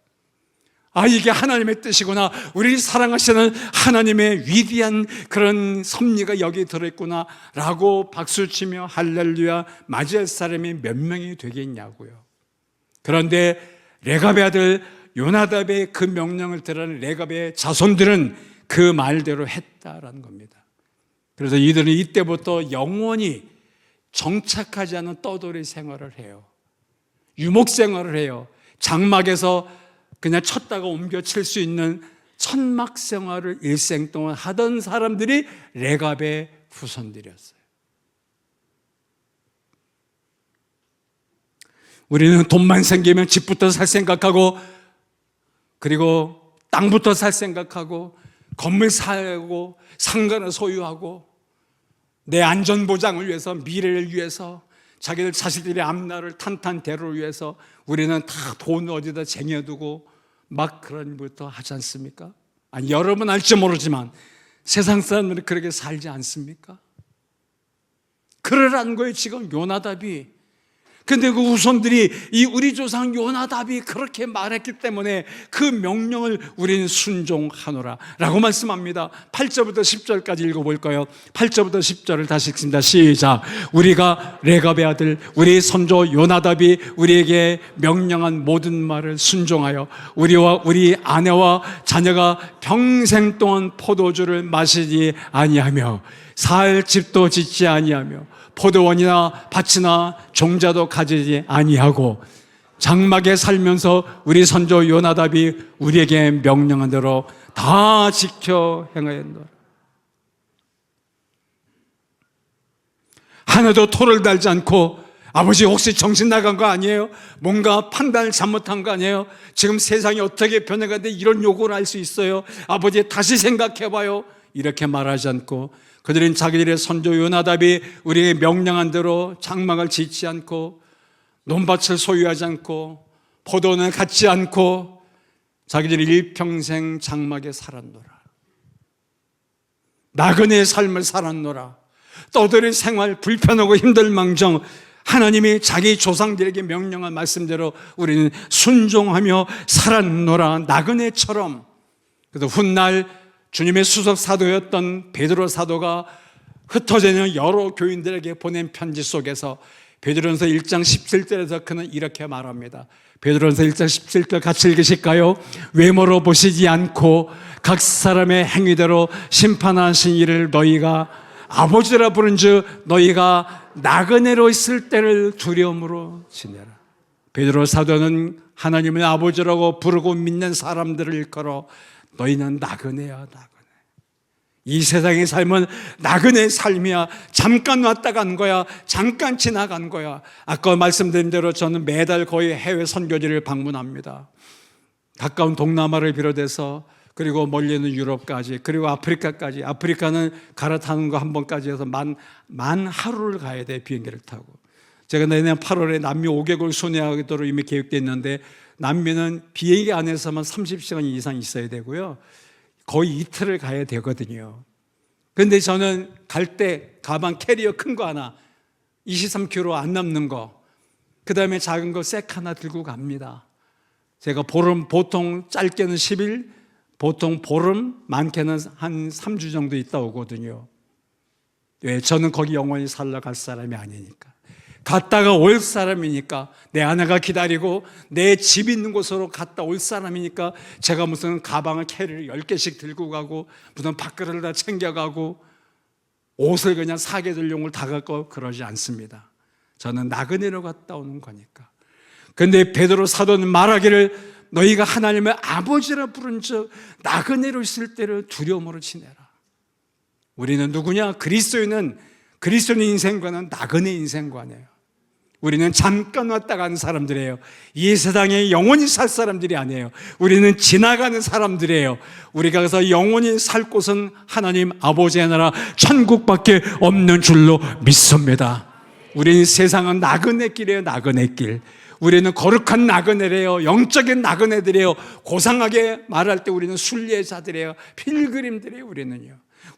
아, 이게 하나님의 뜻이구나, 우리를 사랑하시는 하나님의 위대한 그런 섭리가 여기 들어있구나 라고 박수치며 할렐루야 맞이할 사람이 몇 명이 되겠냐고요. 그런데 레갑의 아들 요나답의 그 명령을 들은 레갑의 자손들은 그 말대로 했다라는 겁니다. 그래서 이들은 이때부터 영원히 정착하지 않은 떠돌이 생활을 해요. 유목 생활을 해요. 장막에서 그냥 쳤다가 옮겨 칠 수 있는 천막 생활을 일생 동안 하던 사람들이 레갑의 후손들이었어요. 우리는 돈만 생기면 집부터 살 생각하고, 그리고 땅부터 살 생각하고, 건물 사고, 상가를 소유하고, 내 안전보장을 위해서, 미래를 위해서, 자기들 자식들의 앞날을 탄탄대로를 위해서 우리는 다 돈 어디다 쟁여두고 막 그런 일부터 하지 않습니까? 아니, 여러분 알지 모르지만 세상 사람들은 그렇게 살지 않습니까? 그러라는 거예요, 지금 요나답이. 근데 그 후손들이 이 우리 조상 요나답이 그렇게 말했기 때문에 그 명령을 우리는 순종하노라 라고 말씀합니다. 8절부터 10절까지 읽어볼까요? 8절부터 10절을 다시 읽습니다. 시작. 우리가 레갑의 아들 우리 선조 요나답이 우리에게 명령한 모든 말을 순종하여 우리와 우리 아내와 자녀가 평생 동안 포도주를 마시지 아니하며 살 집도 짓지 아니하며 포도원이나 밭이나 종자도 가지지 아니하고 장막에 살면서 우리 선조 요나답이 우리에게 명령한 대로 다 지켜 행하였노라. 하나도 토를 달지 않고, 아버지 혹시 정신 나간 거 아니에요? 뭔가 판단을 잘못한 거 아니에요? 지금 세상이 어떻게 변해가는데 이런 요구를 할 수 있어요? 아버지 다시 생각해봐요. 이렇게 말하지 않고 그들은 자기들의 선조 요나답이 우리에게 명령한 대로 장막을 짓지 않고 논밭을 소유하지 않고 포도원을 갖지 않고 자기들이 일평생 장막에 살았노라. 나그네의 삶을 살았노라. 떠들의 생활 불편하고 힘들망정 하나님이 자기 조상들에게 명령한 말씀대로 우리는 순종하며 살았노라. 나그네처럼. 그래서 훗날 주님의 수석 사도였던 베드로 사도가 흩어져 있는 여러 교인들에게 보낸 편지 속에서 베드로전서 1장 17절에서 그는 이렇게 말합니다. 베드로전서 1장 17절 같이 읽으실까요? 외모로 보시지 않고 각 사람의 행위대로 심판하신 이를 너희가 아버지라 부른즉 너희가 나그네로 있을 때를 두려움으로 지내라. 베드로 사도는 하나님을 아버지라고 부르고 믿는 사람들을 일컬어 너희는 나그네야, 나그네. 이 세상의 삶은 나그네의 삶이야. 잠깐 왔다 간 거야. 잠깐 지나간 거야. 아까 말씀드린 대로 저는 매달 거의 해외 선교지를 방문합니다. 가까운 동남아를 비롯해서 그리고 멀리 있는 유럽까지 그리고 아프리카까지. 아프리카는 갈아타는 거 한 번까지 해서 만 하루를 가야 돼, 비행기를 타고. 제가 내년 8월에 남미 5개국을 순회하도록 이미 계획되어 있는데 남미는 비행기 안에서만 30시간 이상 있어야 되고요. 거의 이틀을 가야 되거든요. 그런데 저는 갈 때 가방 캐리어 큰 거 하나 23kg 안 남는 거, 그 다음에 작은 거 색 하나 들고 갑니다. 제가 보통 짧게는 10일, 보통 보름, 많게는 한 3주 정도 있다 오거든요. 왜? 저는 거기 영원히 살러 갈 사람이 아니니까. 갔다가 올 사람이니까, 내 아내가 기다리고 내 집 있는 곳으로 갔다 올 사람이니까 제가 무슨 가방을 캐리를 10개씩 들고 가고 무슨 밥그릇을 다 챙겨가고 옷을 그냥 사게 될 용을 다 갖고 그러지 않습니다. 저는 나그네로 갔다 오는 거니까. 그런데 베드로 사도는 말하기를 너희가 하나님의 아버지라 부른 즉 나그네로 있을 때를 두려움으로 지내라. 우리는 누구냐? 그리스도인은 인생과는 나그네 인생과네요. 우리는 잠깐 왔다 가는 사람들이에요. 이 세상에 영원히 살 사람들이 아니에요. 우리는 지나가는 사람들이에요. 우리가 가서 영원히 살 곳은 하나님 아버지의 나라 천국밖에 없는 줄로 믿습니다. 우리는 세상은 나그네 길이에요. 나그네 길. 우리는 거룩한 나그네래요. 영적인 나그네들이에요. 고상하게 말할 때 우리는 순례자들이에요. 필그림들이에요.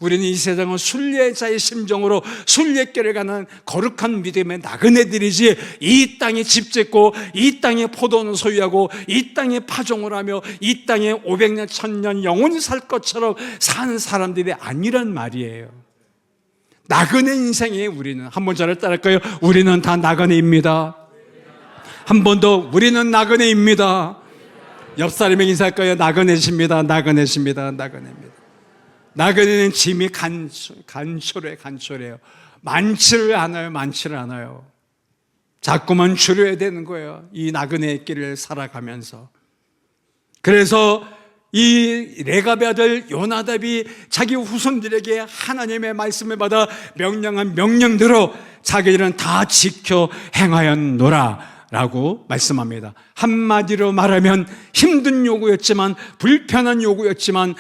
우리는 이 세상은 순례자의 심정으로 순례길을 가는 거룩한 믿음의 나그네들이지, 이 땅에 집 짓고 이 땅에 포도원을 소유하고 이 땅에 파종을 하며 이 땅에 500년 1000년 영원히 살 것처럼 사는 사람들이 아니란 말이에요. 나그네 인생이에요. 우리는. 한번 저를 따라할까요? 우리는 다 나그네입니다. 한 번 더, 우리는 나그네입니다. 옆 사람에게 인사할까요? 나그네십니다. 나그네십니다. 나그네입니다. 나그네는 짐이 간초래요. 많지를 않아요. 자꾸만 줄여야 되는 거예요. 이 나그네의 길을 살아가면서. 그래서 이 레갑의 아들 요나답이 자기 후손들에게 하나님의 말씀을 받아 명령한 명령대로 자기들은 다 지켜 행하였노라 라고 말씀합니다. 한마디로 말하면 힘든 요구였지만, 불편한 요구였지만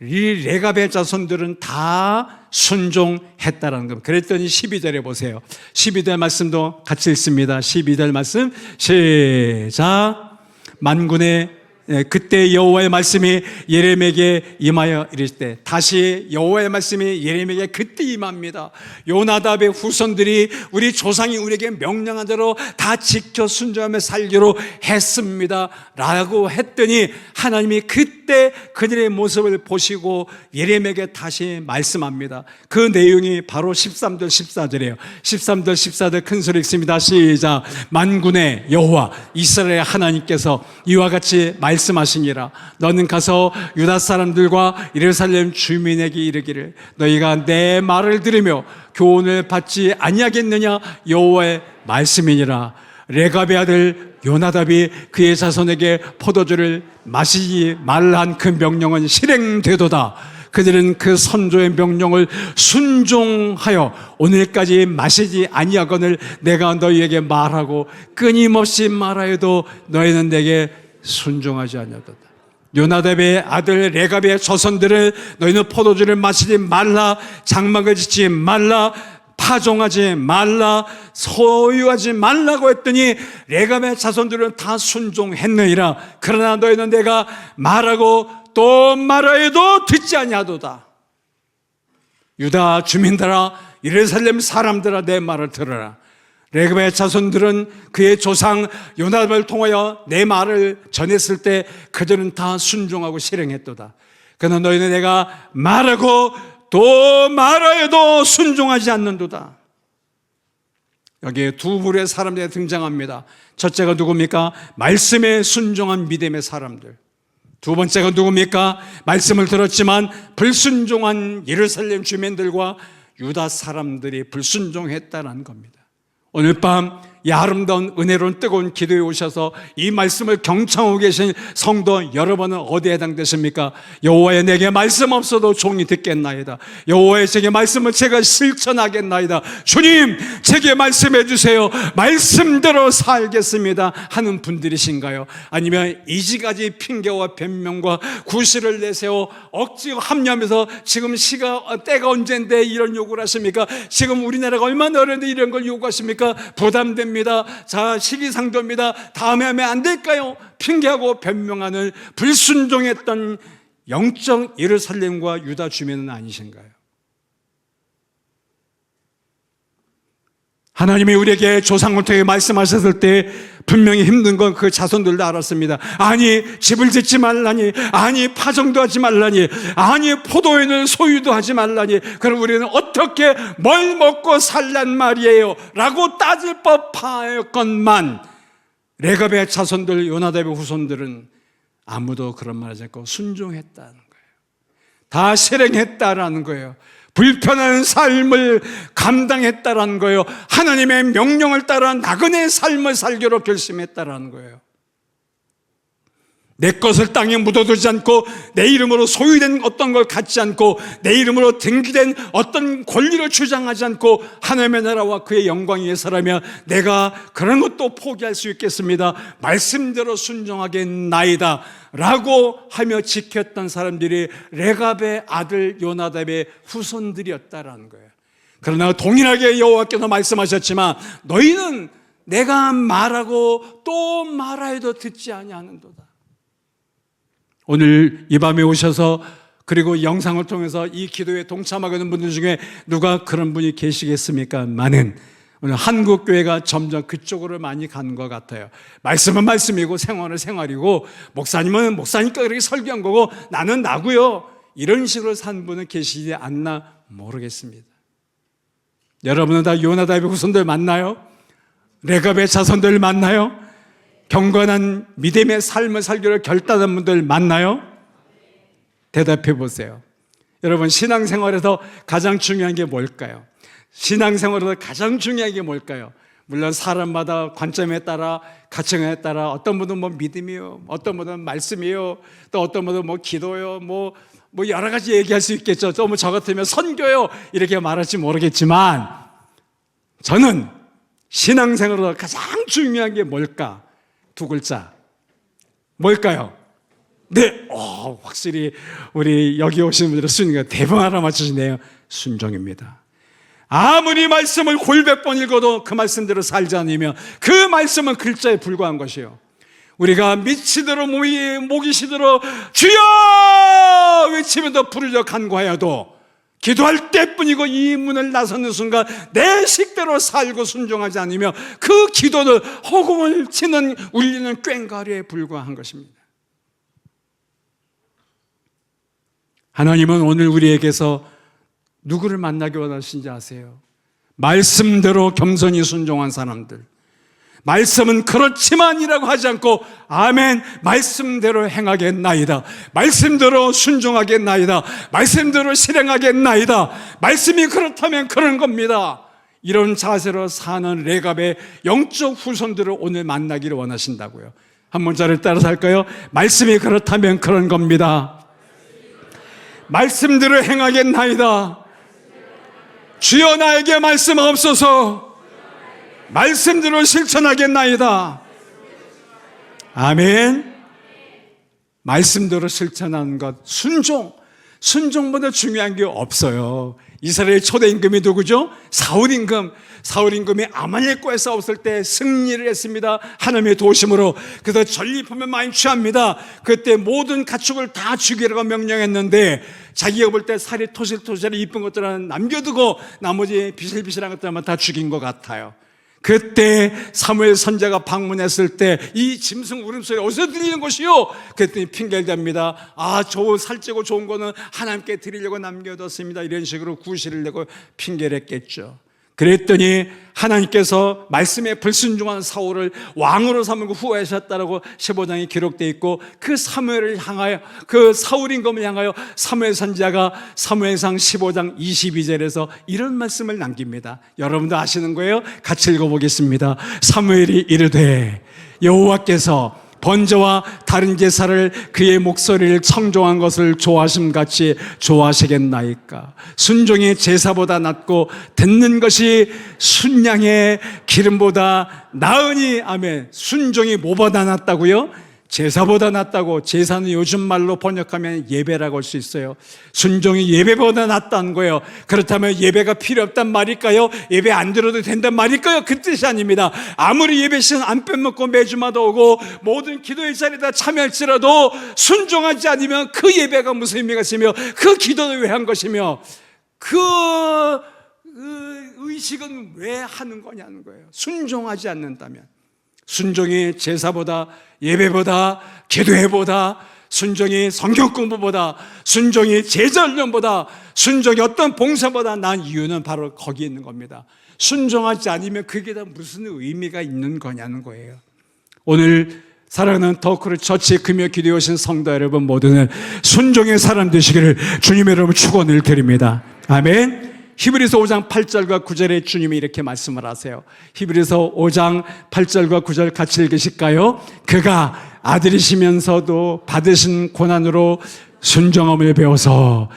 이 레갑의 자손들은 다 순종했다라는 겁니다. 그랬더니 12절에 보세요. 12절 말씀도 같이 읽습니다. 12절 말씀 시작. 만군의 그때 여호와의 말씀이 예레미야에게 임하여 이르실 때, 다시 여호와의 말씀이 예레미야에게 그때 임합니다. 요나답의 후손들이 우리 조상이 우리에게 명령한 대로 다 지켜 순종하며 살기로 했습니다 라고 했더니 하나님이 그때 그들의 모습을 보시고 예레미야에게 다시 말씀합니다. 그 내용이 바로 13절 14절이에요 13절 14절 큰 소리 읽습니다. 시작. 만군의 여호와 이스라엘 하나님께서 이와 같이 말씀하시니라. 너는 가서 유다 사람들과 예루살렘 주민에게 이르기를 너희가 내 말을 들으며 교훈을 받지 아니하겠느냐. 여호와의 말씀이니라. 레갑의 아들 요나답이 그의 자손에게 포도주를 마시지 말라 한 그 명령은 실행되도다. 그들은 그 선조의 명령을 순종하여 오늘까지 마시지 아니하거늘 내가 너희에게 말하고 끊임없이 말하여도 너희는 내게 순종하지 아니하도다. 요나답의 아들 레갑의 조선들을 너희는 포도주를 마시지 말라, 장막을 짓지 말라, 파종하지 말라, 소유하지 말라고 했더니 레갑의 자손들은 다 순종했느니라. 그러나 너희는 내가 말하고 또 말하여도 듣지 아니하도다. 유다 주민들아, 예루살렘 사람들아, 내 말을 들으라. 레갑의 자손들은 그의 조상 요나답을 통하여 내 말을 전했을 때 그들은 다 순종하고 실행했도다. 그러나 너희는 내가 말하고 또 말하여도 순종하지 않는도다. 여기에 두 부류의 사람들이 등장합니다. 첫째가 누굽니까? 말씀에 순종한 믿음의 사람들. 두 번째가 누굽니까? 말씀을 들었지만 불순종한 예루살렘 주민들과 유다 사람들이 불순종했다는 겁니다. 오늘 밤 이 아름다운 은혜로운 뜨거운 기도에 오셔서 이 말씀을 경청하고 계신 성도 여러분은 어디에 해당되십니까? 여호와의 내게 말씀 없어도 종이 듣겠나이다. 여호와의 제게 말씀을 제가 실천하겠나이다. 주님, 제게 말씀해 주세요. 말씀대로 살겠습니다 하는 분들이신가요? 아니면 이지가지 핑계와 변명과 구실을 내세워 억지로 합리하면서 지금 때가 언젠데 이런 요구를 하십니까? 지금 우리나라가 얼마나 어려운데 이런 걸 요구하십니까? 부담됩니다. 자, 시기상조입니다. 다음에 하면 안 될까요? 핑계하고 변명하는 불순종했던 영적 예루살렘과 유다 주민은 아니신가요? 하나님이 우리에게 조상을 통해 말씀하셨을 때 분명히 힘든 건 그 자손들도 알았습니다. 아니, 집을 짓지 말라니, 아니, 파종도 하지 말라니, 아니, 포도園을 소유도 하지 말라니, 그럼 우리는 어떻게 뭘 먹고 살란 말이에요? 라고 따질 법하였건만 레갑의 자손들, 요나답의 후손들은 아무도 그런 말 하지 않고 순종했다는 거예요. 다 실행했다라는 거예요. 불편한 삶을 감당했다라는 거예요. 하나님의 명령을 따라 나그네 삶을 살기로 결심했다라는 거예요. 내 것을 땅에 묻어두지 않고 내 이름으로 소유된 어떤 걸 갖지 않고 내 이름으로 등기된 어떤 권리를 주장하지 않고 하나님의 나라와 그의 영광 위해서라면 내가 그런 것도 포기할 수 있겠습니다. 말씀대로 순종하겠나이다 라고 하며 지켰던 사람들이 레갑의 아들 요나답의 후손들이었다라는 거예요. 그러나 동일하게 여호와께서 말씀하셨지만 너희는 내가 말하고 또 말하여도 듣지 아니하는도다. 오늘 이 밤에 오셔서 그리고 영상을 통해서 이 기도에 동참하게 된 분들 중에 누가 그런 분이 계시겠습니까? 많은 오늘 한국 교회가 점점 그쪽으로 많이 간 것 같아요. 말씀은 말씀이고 생활은 생활이고 목사님은 목사니까 그렇게 설교한 거고 나는 나고요. 이런 식으로 산 분은 계시지 않나 모르겠습니다. 여러분은 다 요나답의 후손들 맞나요? 레갑의 자손들 맞나요? 경건한 믿음의 삶을 살기로 결단한 분들 맞나요? 대답해 보세요. 여러분, 신앙생활에서 가장 중요한 게 뭘까요? 신앙생활에서 가장 중요한 게 뭘까요? 물론 사람마다 관점에 따라 가정에 따라 어떤 분은 뭐 믿음이요, 어떤 분은 말씀이요, 또 어떤 분은 뭐 기도요, 뭐 여러 가지 얘기할 수 있겠죠. 또 뭐 저 같으면 선교요 이렇게 말할지 모르겠지만 저는 신앙생활에서 가장 중요한 게 뭘까? 두 글자. 뭘까요? 네, 확실히 우리 여기 오신 분들은 순위가 대부분 하나 맞추시네요. 순종입니다. 아무리 말씀을 골백 번 읽어도 그 말씀대로 살지 않으면 그 말씀은 글자에 불과한 것이에요. 우리가 미치도록 목이 시도록 주여 외치면서 부르짖어 간구하여도 기도할 때뿐이고 이 문을 나서는 순간 내 식대로 살고 순종하지 않으면 그 기도는 허공을 치는 울리는 꽹과리에 불과한 것입니다. 하나님은 오늘 우리에게서 누구를 만나기 원하시는지 아세요? 말씀대로 겸손히 순종한 사람들, 말씀은 그렇지만이라고 하지 않고 아멘, 말씀대로 행하겠나이다, 말씀대로 순종하겠나이다, 말씀대로 실행하겠나이다, 말씀이 그렇다면 그런 겁니다, 이런 자세로 사는 레갑의 영적 후손들을 오늘 만나기를 원하신다고요. 한 문자를 따라서 할까요? 말씀이 그렇다면 그런 겁니다. 말씀대로 행하겠나이다. 주여 나에게 말씀 없어서 말씀대로 실천하겠나이다. 아멘. 말씀대로 실천하는 것, 순종보다 중요한 게 없어요. 이스라엘 초대 임금이 누구죠? 사울 임금이 아말렉과의 싸웠을 때 승리를 했습니다. 하나님의 도심으로. 그래서 전리품에 많이 취합니다. 그때 모든 가축을 다 죽이라고 명령했는데 자기가 볼 때 살이 토실토실한 이쁜 것들은 남겨두고 나머지 비실비실한 것들만 다 죽인 것 같아요. 그때 사무엘 선지자가 방문했을 때 이 짐승 울음소리 어디서 들리는 것이요? 그랬더니 핑계를 댑니다. 저 살찌고 좋은 거는 하나님께 드리려고 남겨뒀습니다. 이런 식으로 구실을 내고 핑계를 했겠죠. 그랬더니 하나님께서 말씀에 불순종한 사울을 왕으로 삼고 후회하셨다라고 15장에 기록되어 있고, 그 사무엘을 향하여, 그 사울 임금을 향하여 사무엘 선지자가 사무엘상 15장 22절에서 이런 말씀을 남깁니다. 여러분도 아시는 거예요? 같이 읽어보겠습니다. 사무엘이 이르되 여호와께서 번제와 다른 제사를 그의 목소리를 청종한 것을 좋아하심같이 좋아하시겠나이까? 순종이 제사보다 낫고 듣는 것이 순양의 기름보다 나으니. 아멘. 순종이 뭐보다 낫다고요? 제사보다 낫다고. 제사는 요즘 말로 번역하면 예배라고 할 수 있어요. 순종이 예배보다 낫다는 거예요. 그렇다면 예배가 필요 없단 말일까요? 예배 안 들어도 된단 말일까요? 그 뜻이 아닙니다. 아무리 예배 시간 안 빼먹고 매주마다 오고 모든 기도의 자리에 참여할지라도 순종하지 않으면 그 예배가 무슨 의미가 있으며 그 기도는 왜 한 것이며 그 의식은 왜 하는 거냐는 거예요. 순종하지 않는다면. 순종이 제사보다, 예배보다, 기도회보다, 순종이 성경 공부보다, 순종이 제자 훈련보다, 순종이 어떤 봉사보다 난 이유는 바로 거기에 있는 겁니다. 순종하지 않으면 그게 다 무슨 의미가 있는 거냐는 거예요. 오늘 사랑하는 더크루 처치 금요 기도에 오신 성도 여러분 모두는 순종의 사람 되시기를 주님의 이름으로 축원을 드립니다. 아멘. 히브리서 5장 8절과 9절에 주님이 이렇게 말씀을 하세요. 히브리서 5장 8절과 9절 같이 읽으실까요? 그가 아들이시면서도 받으신 고난으로 순종함을 배워서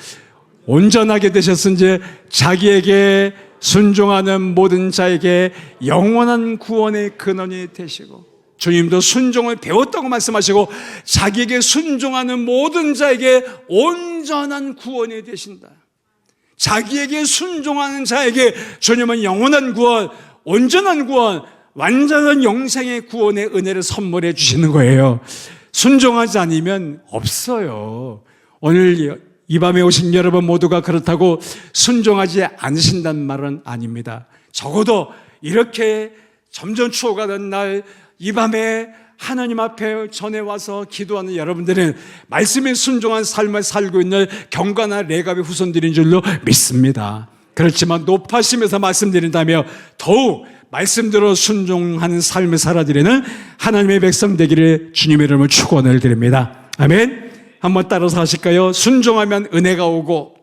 온전하게 되셨은지 자기에게 순종하는 모든 자에게 영원한 구원의 근원이 되시고, 주님도 순종을 배웠다고 말씀하시고 자기에게 순종하는 모든 자에게 온전한 구원이 되신다. 자기에게 순종하는 자에게 주님은 영원한 구원, 온전한 구원, 완전한 영생의 구원의 은혜를 선물해 주시는 거예요. 순종하지 않으면 없어요. 오늘 이 밤에 오신 여러분 모두가 그렇다고 순종하지 않으신다는 말은 아닙니다. 적어도 이렇게 점점 추워가던 날 이 밤에 하나님 앞에 전에 와서 기도하는 여러분들은 말씀에 순종한 삶을 살고 있는 경과나 레갑의 후손들인 줄로 믿습니다. 그렇지만 높아심에서 말씀드린다며 더욱 말씀대로 순종하는 삶을 살아드리는 하나님의 백성 되기를 주님의 이름으로 축원을 드립니다. 아멘. 한번 따라서 하실까요? 순종하면 은혜가 오고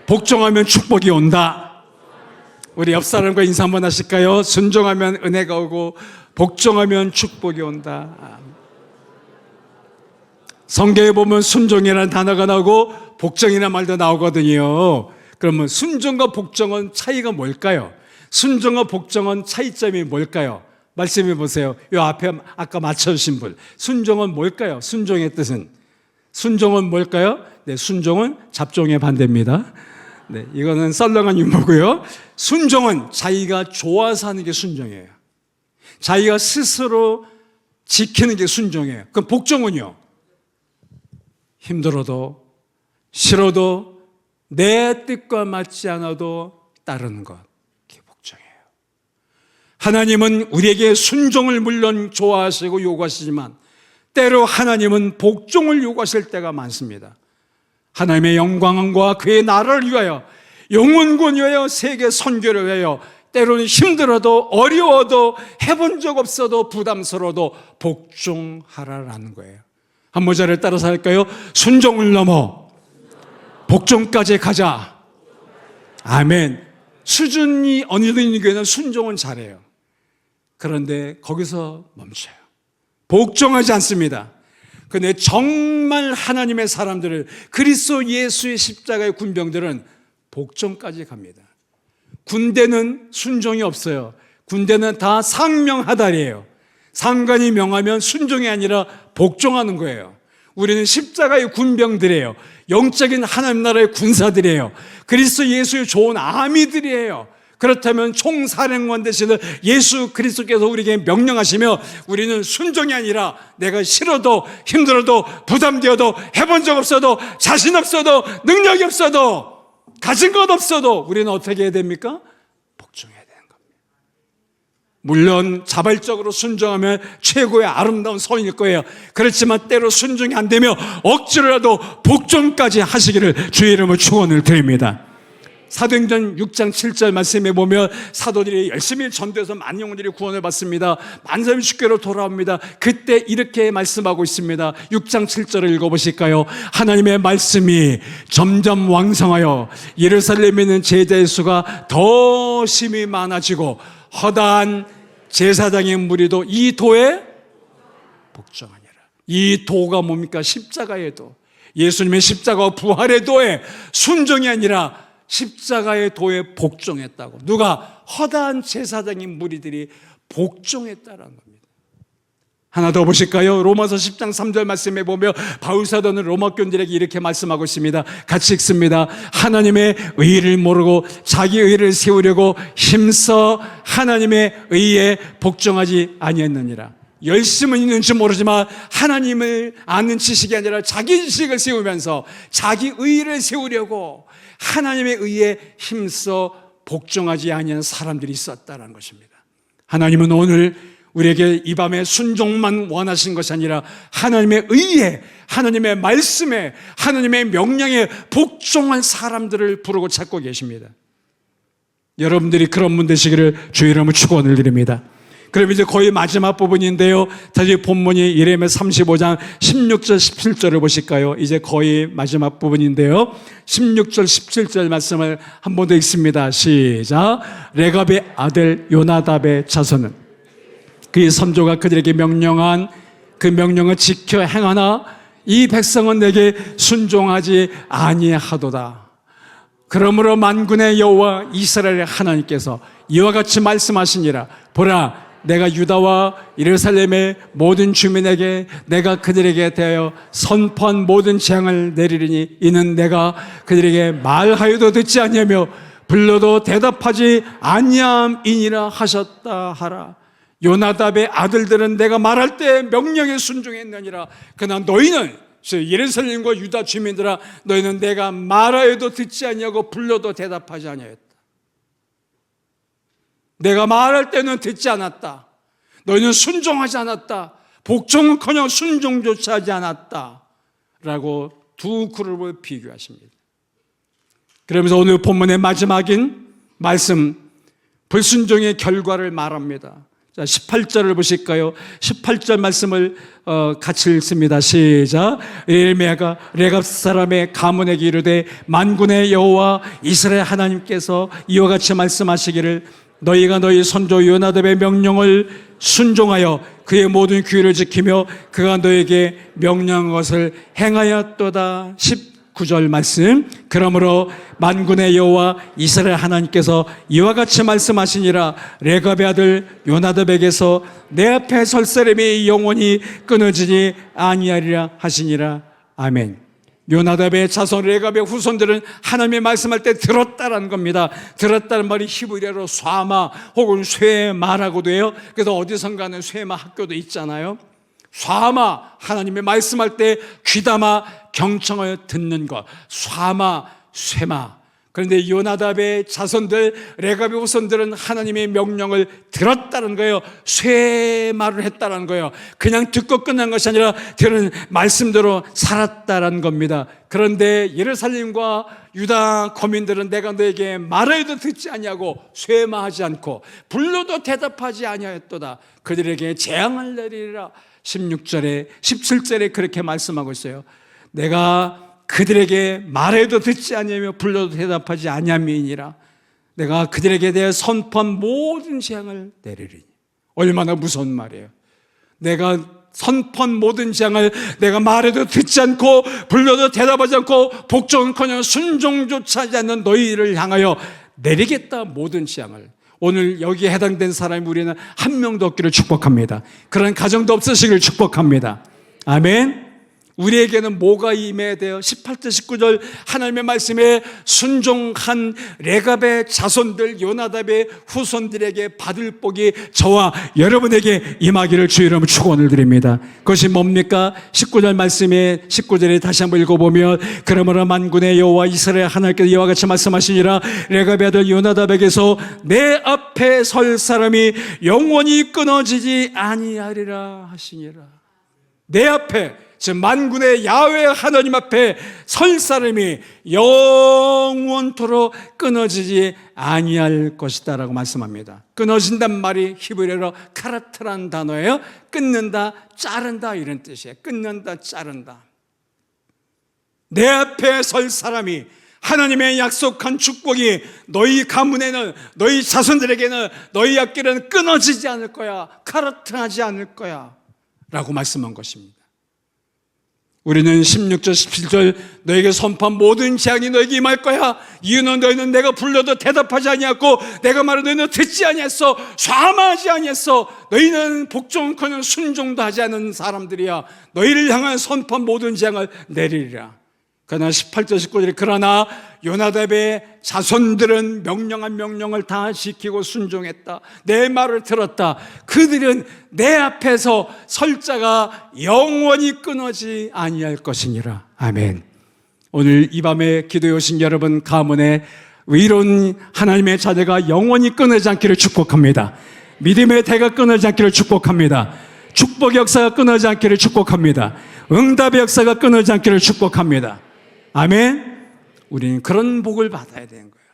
복종하면 축복이 온다. 우리 옆 사람과 인사 한번 하실까요? 순종하면 은혜가 오고 복종하면 축복이 온다. 성경에 보면 순종이라는 단어가 나오고 복종이라는 말도 나오거든요. 그러면 순종과 복종은 차이가 뭘까요? 순종과 복종은 차이점이 뭘까요? 말씀해 보세요. 이 앞에 아까 맞춰주신 분. 순종은 뭘까요? 순종의 뜻은? 순종은 뭘까요? 네, 순종은 잡종의 반대입니다. 네, 이거는 썰렁한 유머고요. 순종은 자기가 좋아서 하는 게 순종이에요. 자기가 스스로 지키는 게 순종이에요. 그럼 복종은요? 힘들어도 싫어도 내 뜻과 맞지 않아도 따르는 것, 그게 복종이에요. 하나님은 우리에게 순종을 물론 좋아하시고 요구하시지만 때로 하나님은 복종을 요구하실 때가 많습니다. 하나님의 영광과 그의 나라를 위하여, 영혼군 위하여, 세계 선교를 위하여 때로는 힘들어도 어려워도 해본 적 없어도 부담스러워도 복종하라라는 거예요. 한 모자를 따라서 할까요? 순종을 넘어 복종까지 가자. 아멘. 수준이 어느 정도 있는 교회는 순종은 잘해요. 그런데 거기서 멈춰요. 복종하지 않습니다. 그런데 정말 하나님의 사람들을, 그리스도 예수의 십자가의 군병들은 복종까지 갑니다. 군대는 순종이 없어요. 군대는 다 상명하달이에요. 상관이 명하면 순종이 아니라 복종하는 거예요. 우리는 십자가의 군병들이에요. 영적인 하나님 나라의 군사들이에요. 그리스도 예수의 좋은 아미들이에요. 그렇다면 총사령관 되시는 예수 그리스도께서 우리에게 명령하시며 우리는 순종이 아니라 내가 싫어도 힘들어도 부담되어도 해본 적 없어도 자신 없어도 능력이 없어도 가진 것 없어도 우리는 어떻게 해야 됩니까? 복종해야 되는 겁니다. 물론 자발적으로 순종하면 최고의 아름다운 선일 거예요. 그렇지만 때로 순종이 안 되며 억지로라도 복종까지 하시기를 주의 이름으로 축원을 드립니다. 사도행전 6장 7절 말씀에 보면 사도들이 열심히 전도해서 많은 영혼들이 구원을 받습니다. 많은 사람이 주께로 돌아옵니다. 그때 이렇게 말씀하고 있습니다. 6장 7절을 읽어보실까요? 하나님의 말씀이 점점 왕성하여 예루살렘에 있는 제자의 수가 더 심히 많아지고 허다한 제사장의 무리도 이 도에 복종하니라. 이 도가 뭡니까? 십자가의 도. 예수님의 십자가와 부활의 도에 순종이 아니라 십자가의 도에 복종했다고. 누가? 허다한 제사장인 무리들이 복종했다는 겁니다. 하나 더 보실까요? 로마서 10장 3절 말씀에 보면 바울 사도는 로마 교인들에게 이렇게 말씀하고 있습니다. 같이 읽습니다. 하나님의 의를 모르고 자기 의를 세우려고 힘써 하나님의 의에 복종하지 아니했느니라. 열심은 있는지 모르지만 하나님을 아는 지식이 아니라 자기 지식을 세우면서 자기 의를 세우려고 하나님의 의에 힘써 복종하지 아니한 사람들이 있었다는 것입니다. 하나님은 오늘 우리에게 이 밤에 순종만 원하신 것이 아니라 하나님의 의에, 하나님의 말씀에, 하나님의 명령에 복종한 사람들을 부르고 찾고 계십니다. 여러분들이 그런 분 되시기를 주의 이름으로 축원을 드립니다. 그럼 이제 거의 마지막 부분인데요. 다시 본문이 예레미야 35장 16절 17절을 보실까요? 이제 거의 마지막 부분인데요. 16절 17절 말씀을 한 번 더 읽습니다. 시작. 레갑의 아들 요나답의 자손은 그의 선조가 그들에게 명령한 그 명령을 지켜 행하나 이 백성은 내게 순종하지 아니하도다. 그러므로 만군의 여호와 이스라엘의 하나님께서 이와 같이 말씀하시니라. 보라, 내가 유다와 예루살렘의 모든 주민에게 내가 그들에게 대하여 선포한 모든 재앙을 내리리니 이는 내가 그들에게 말하여도 듣지 아니하며 불러도 대답하지 아니함이니라 하셨다 하라. 요나답의 아들들은 내가 말할 때 명령에 순종했느니라. 그러나 너희는 예루살렘과 유다 주민들아, 너희는 내가 말하여도 듣지 아니하고 불러도 대답하지 아니하였다. 내가 말할 때는 듣지 않았다. 너희는 순종하지 않았다. 복종은커녕 순종조차 하지 않았다. 라고 두 그룹을 비교하십니다. 그러면서 오늘 본문의 마지막인 말씀, 불순종의 결과를 말합니다. 자, 18절을 보실까요? 18절 말씀을 같이 읽습니다. 시작. 예레미야가 레갑 사람의 가문에게 이르되 만군의 여호와 이스라엘 하나님께서 이와 같이 말씀하시기를 너희가 너희 선조 요나답의 명령을 순종하여 그의 모든 규례를 지키며 그가 너에게 명령한 것을 행하였도다. 19절 말씀. 그러므로 만군의 여호와 이스라엘 하나님께서 이와 같이 말씀하시니라. 레갑의 아들 요나답에게서 내 앞에 설 사람이 영원히 끊어지지 아니하리라 하시니라. 아멘. 요나답의 자손 레갑의 후손들은 하나님의 말씀할 때 들었다라는 겁니다. 들었다는 말이 히브리어로 쇠마 혹은 쇠마라고도 해요. 그래서 어디선가는 쇠마 학교도 있잖아요. 쇠마, 하나님의 말씀할 때 귀담아 경청하여 듣는 것. 쇠마, 쇠마. 그런데 요나답의 자손들, 레갑의 후손들은 하나님의 명령을 들었다는 거예요. 쇠마를 했다는 거예요. 그냥 듣고 끝난 것이 아니라 들은 말씀대로 살았다는 겁니다. 그런데 예루살렘과 유다 거민들은 내가 너에게 말하여도 듣지 아니하고 쇠마하지 않고 불러도 대답하지 아니하였도다. 그들에게 재앙을 내리리라. 16절에 17절에 그렇게 말씀하고 있어요. 내가 그들에게 말해도 듣지 아니하며 불러도 대답하지 아니함이니라. 내가 그들에게 대해 선포한 모든 재앙을 내리리니. 얼마나 무서운 말이에요. 내가 선포한 모든 재앙을 내가 말해도 듣지 않고 불러도 대답하지 않고 복종은커녕 순종조차 하지 않는 너희를 향하여 내리겠다. 모든 재앙을. 오늘 여기에 해당된 사람이 우리는 한 명도 없기를 축복합니다. 그런 가정도 없으시기를 축복합니다. 아멘. 우리에게는 뭐가 임해야 돼요? 18절 19절 하나님의 말씀에 순종한 레갑의 자손들, 요나답의 후손들에게 받을 복이 저와 여러분에게 임하기를 주의 이름으로 축원을 드립니다. 그것이 뭡니까? 19절 말씀에 19절에 다시 한번 읽어보면 그러므로 만군의 여호와 이스라엘 하나님께서 이와 같이 말씀하시니라 레갑의 아들 요나답에게서 내 앞에 설 사람이 영원히 끊어지지 아니하리라 하시니라. 내 앞에, 즉 만군의 야훼 하나님 앞에 설 사람이 영원토록 끊어지지 아니할 것이다 라고 말씀합니다. 끊어진단 말이 히브리어로 카라트라는 단어예요. 끊는다, 자른다 이런 뜻이에요. 끊는다, 자른다. 내 앞에 설 사람이, 하나님의 약속한 축복이 너희 가문에는, 너희 자손들에게는, 너희 앞길은 끊어지지 않을 거야, 카라트하지 않을 거야 라고 말씀한 것입니다. 우리는 16절 17절 너에게 선포한 모든 재앙이 너에게 임할 거야. 이유는 너희는 내가 불러도 대답하지 아니했고 내가 말해도 너희는 듣지 아니했어. 좌마하지 아니했어. 너희는 복종커녕 순종도 하지 않은 사람들이야. 너희를 향한 선포한 모든 재앙을 내리리라. 그러나 18절 19절에 그러나 요나답의 자손들은 명령한 명령을 다 지키고 순종했다. 내 말을 들었다. 그들은 내 앞에서 설 자가 영원히 끊어지 아니할 것이니라. 아멘. 오늘 이 밤에 기도해 오신 여러분 가문에 의로운 하나님의 자녀가 영원히 끊어지 않기를 축복합니다. 믿음의 대가 끊어지 않기를 축복합니다. 축복의 역사가 끊어지 않기를 축복합니다. 응답의 역사가 끊어지 않기를 축복합니다. 아멘. 우리는 그런 복을 받아야 되는 거예요.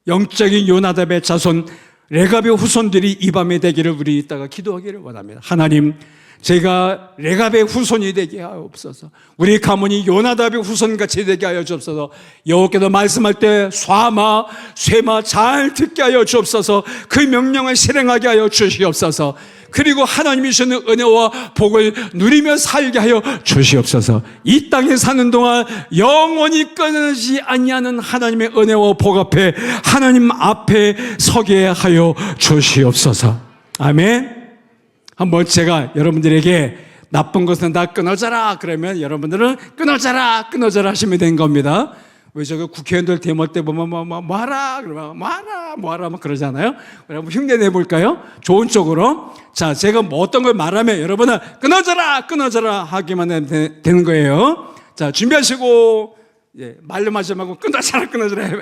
영적인 요나답의 자손 레갑의 후손들이 이 밤에 되기를 우리 이따가 기도하기를 원합니다. 하나님, 제가 레갑의 후손이 되게 하옵소서. 우리 가문이 요나답의 후손같이 되게 하여 주옵소서. 여호와께서 말씀할 때 쇠마 잘 듣게 하여 주옵소서. 그 명령을 실행하게 하여 주시옵소서. 그리고 하나님이 주시는 은혜와 복을 누리며 살게 하여 주시옵소서. 이 땅에 사는 동안 영원히 끊어지지 아니하는 하나님의 은혜와 복 앞에 하나님 앞에 서게 하여 주시옵소서. 아멘. 한번 제가 여러분들에게 나쁜 것은 다 끊어져라 그러면 여러분들은 끊어져라 하시면 된 겁니다. 왜 저거 국회의원들 데모 때 보면 뭐하라 그러면 뭐하라 막 그러잖아요. 한번 흉내 내볼까요? 좋은 쪽으로. 자, 제가 뭐 어떤 걸 말하면 여러분은 끊어져라 하기만 하면 되는 거예요. 자, 준비하시고 말로 하지 말고 끊어져라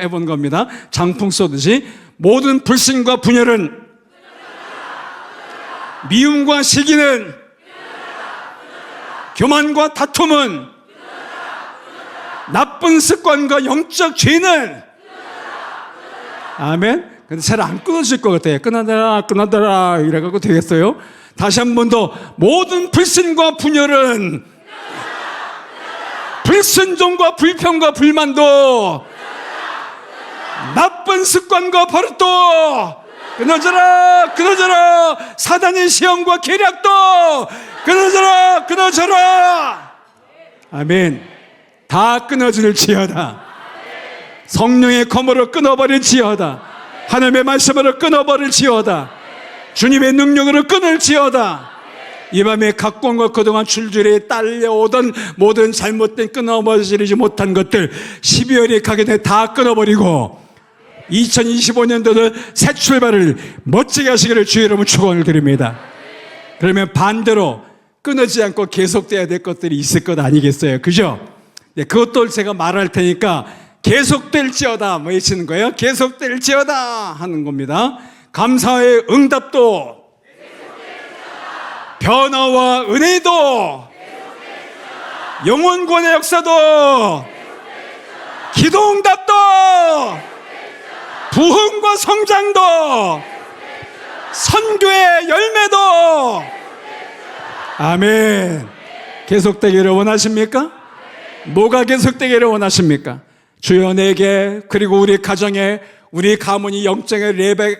해보는 겁니다. 장풍 쏘듯이. 모든 불신과 분열은, 미움과 시기는, 교만과 다툼은, 나쁜 습관과 영적 죄는, 아멘. 근데 잘 안 끊어질 것 같아요. 끊어져라 이래갖고 되겠어요? 다시 한 번 더. 모든 불신과 분열은, 불순종과 불평과 불만도, 나쁜 습관과 버릇도 끊어져라. 사단의 시험과 계략도 끊어져라. 아멘. 다 끊어질지어다. 성령의 검으로 끊어버릴지어다. 하나님의 말씀으로 끊어버릴지어다. 주님의 능력으로 끊을지어다. 이 밤에 각권과 그동안 줄줄이 딸려오던 모든 잘못된 끊어버리지 못한 것들 12월에 가게 돼 다 끊어버리고 2025년도는 새 출발을 멋지게 하시기를 주의 이름으로 축원을 드립니다. 그러면 반대로 끊어지지 않고 계속돼야 될 것들이 있을 것 아니겠어요? 그죠? 네, 그것도 제가 말할 테니까 계속될지어다 뭐 외치는 거예요. 계속될지어다 하는 겁니다. 감사의 응답도, 변화와 은혜도, 영원권의 역사도, 기도응답도, 부흥과 성장도, 선교의 열매도. 아멘. 계속되기를 원하십니까? 뭐가 계속되기를 원하십니까? 주여 내게, 그리고 우리 가정에, 우리 가문이 영적의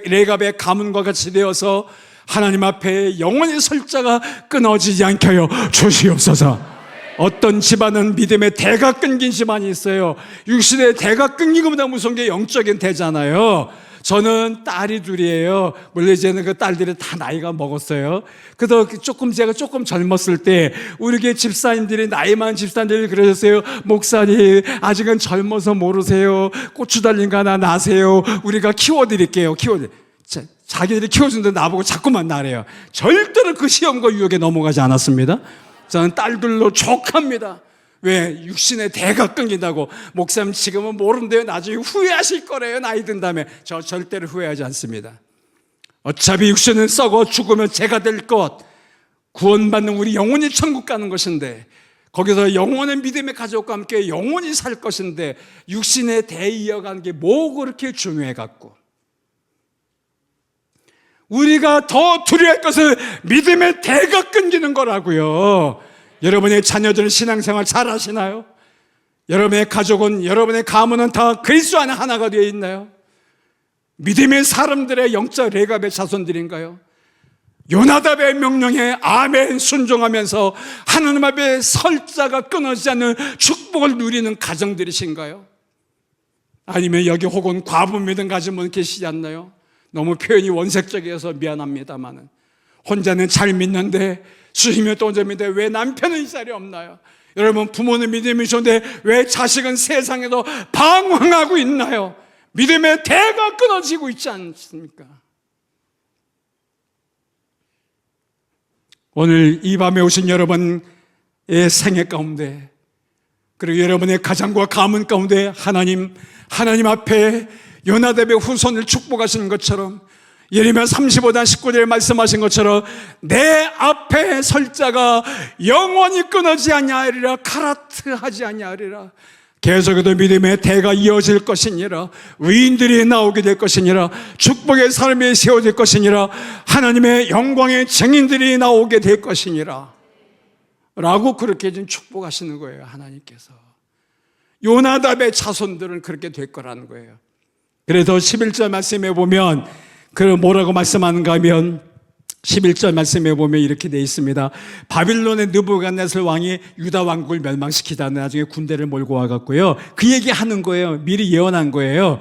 레갑의 가문과 같이 되어서 하나님 앞에 영원히 설 자가 끊어지지 않게 하여 주시옵소서. 어떤 집안은 믿음의 대가 끊긴 집안이 있어요. 육신의 대가 끊긴 것보다 무서운 게 영적인 대잖아요. 저는 딸이 둘이에요. 물론 이제는 그 딸들이 다 나이가 먹었어요. 그래서 제가 조금 젊었을 때 우리 교회 집사님들이, 나이 많은 집사님들이 그러셨어요. 목사님, 아직은 젊어서 모르세요. 고추 달린 거 하나 나세요. 우리가 키워드릴게요. 자기들이 키워준데 나보고 자꾸만 나래요. 절대로 그 시험과 유혹에 넘어가지 않았습니다. 저는 딸들로 족합니다. 왜? 육신의 대가 끊긴다고. 목사님 지금은 모른대요. 나중에 후회하실 거래요. 나이 든 다음에. 저 절대로 후회하지 않습니다. 어차피 육신은 썩어 죽으면 죄가 될 것, 구원받는 우리 영혼이 천국 가는 것인데, 거기서 영혼의 믿음의 가족과 함께 영혼이 살 것인데 육신의 대 이어가는 게 뭐 그렇게 중요해 갖고. 우리가 더 두려워할 것은 믿음의 대가 끊기는 거라고요. 여러분의 자녀들은 신앙생활 잘 하시나요? 여러분의 가족은, 여러분의 가문은 다 그리스도 안에 하나가 되어 있나요? 믿음의 사람들의 영적 레갑의 자손들인가요? 요나답의 명령에 아멘 순종하면서 하나님 앞에 설자가 끊어지지 않는 축복을 누리는 가정들이신가요? 아니면 여기 혹은 과분 믿음 가진 분 계시지 않나요? 너무 표현이 원색적이어서 미안합니다만은, 혼자는 잘 믿는데 수시면 또 혼자 믿는데 왜 남편은 이 자리에 없나요? 여러분, 부모는 믿음이 좋은데 왜 자식은 세상에서 방황하고 있나요? 믿음의 대가 끊어지고 있지 않습니까? 오늘 이 밤에 오신 여러분의 생애 가운데, 그리고 여러분의 가정과 가문 가운데 하나님 앞에 요나답의 후손을 축복하시는 것처럼, 예레미야 35장 19절에 말씀하신 것처럼 내 앞에 설자가 영원히 끊어지지 아니하리라, 카라트하지 아니하리라. 계속해서 믿음의 대가 이어질 것이니라. 의인들이 나오게 될 것이니라. 축복의 삶이 세워질 것이니라. 하나님의 영광의 증인들이 나오게 될 것이니라 라고 그렇게 좀 축복하시는 거예요. 하나님께서 요나답의 자손들은 그렇게 될 거라는 거예요. 그래서 11절 말씀에 보면 뭐라고 말씀하는가 하면, 11절 말씀에 보면 이렇게 되어 있습니다. 바빌론의 느부갓네살 왕이 유다 왕국을 멸망시키다 나중에 군대를 몰고 와갔고요. 그 얘기 하는 거예요. 미리 예언한 거예요.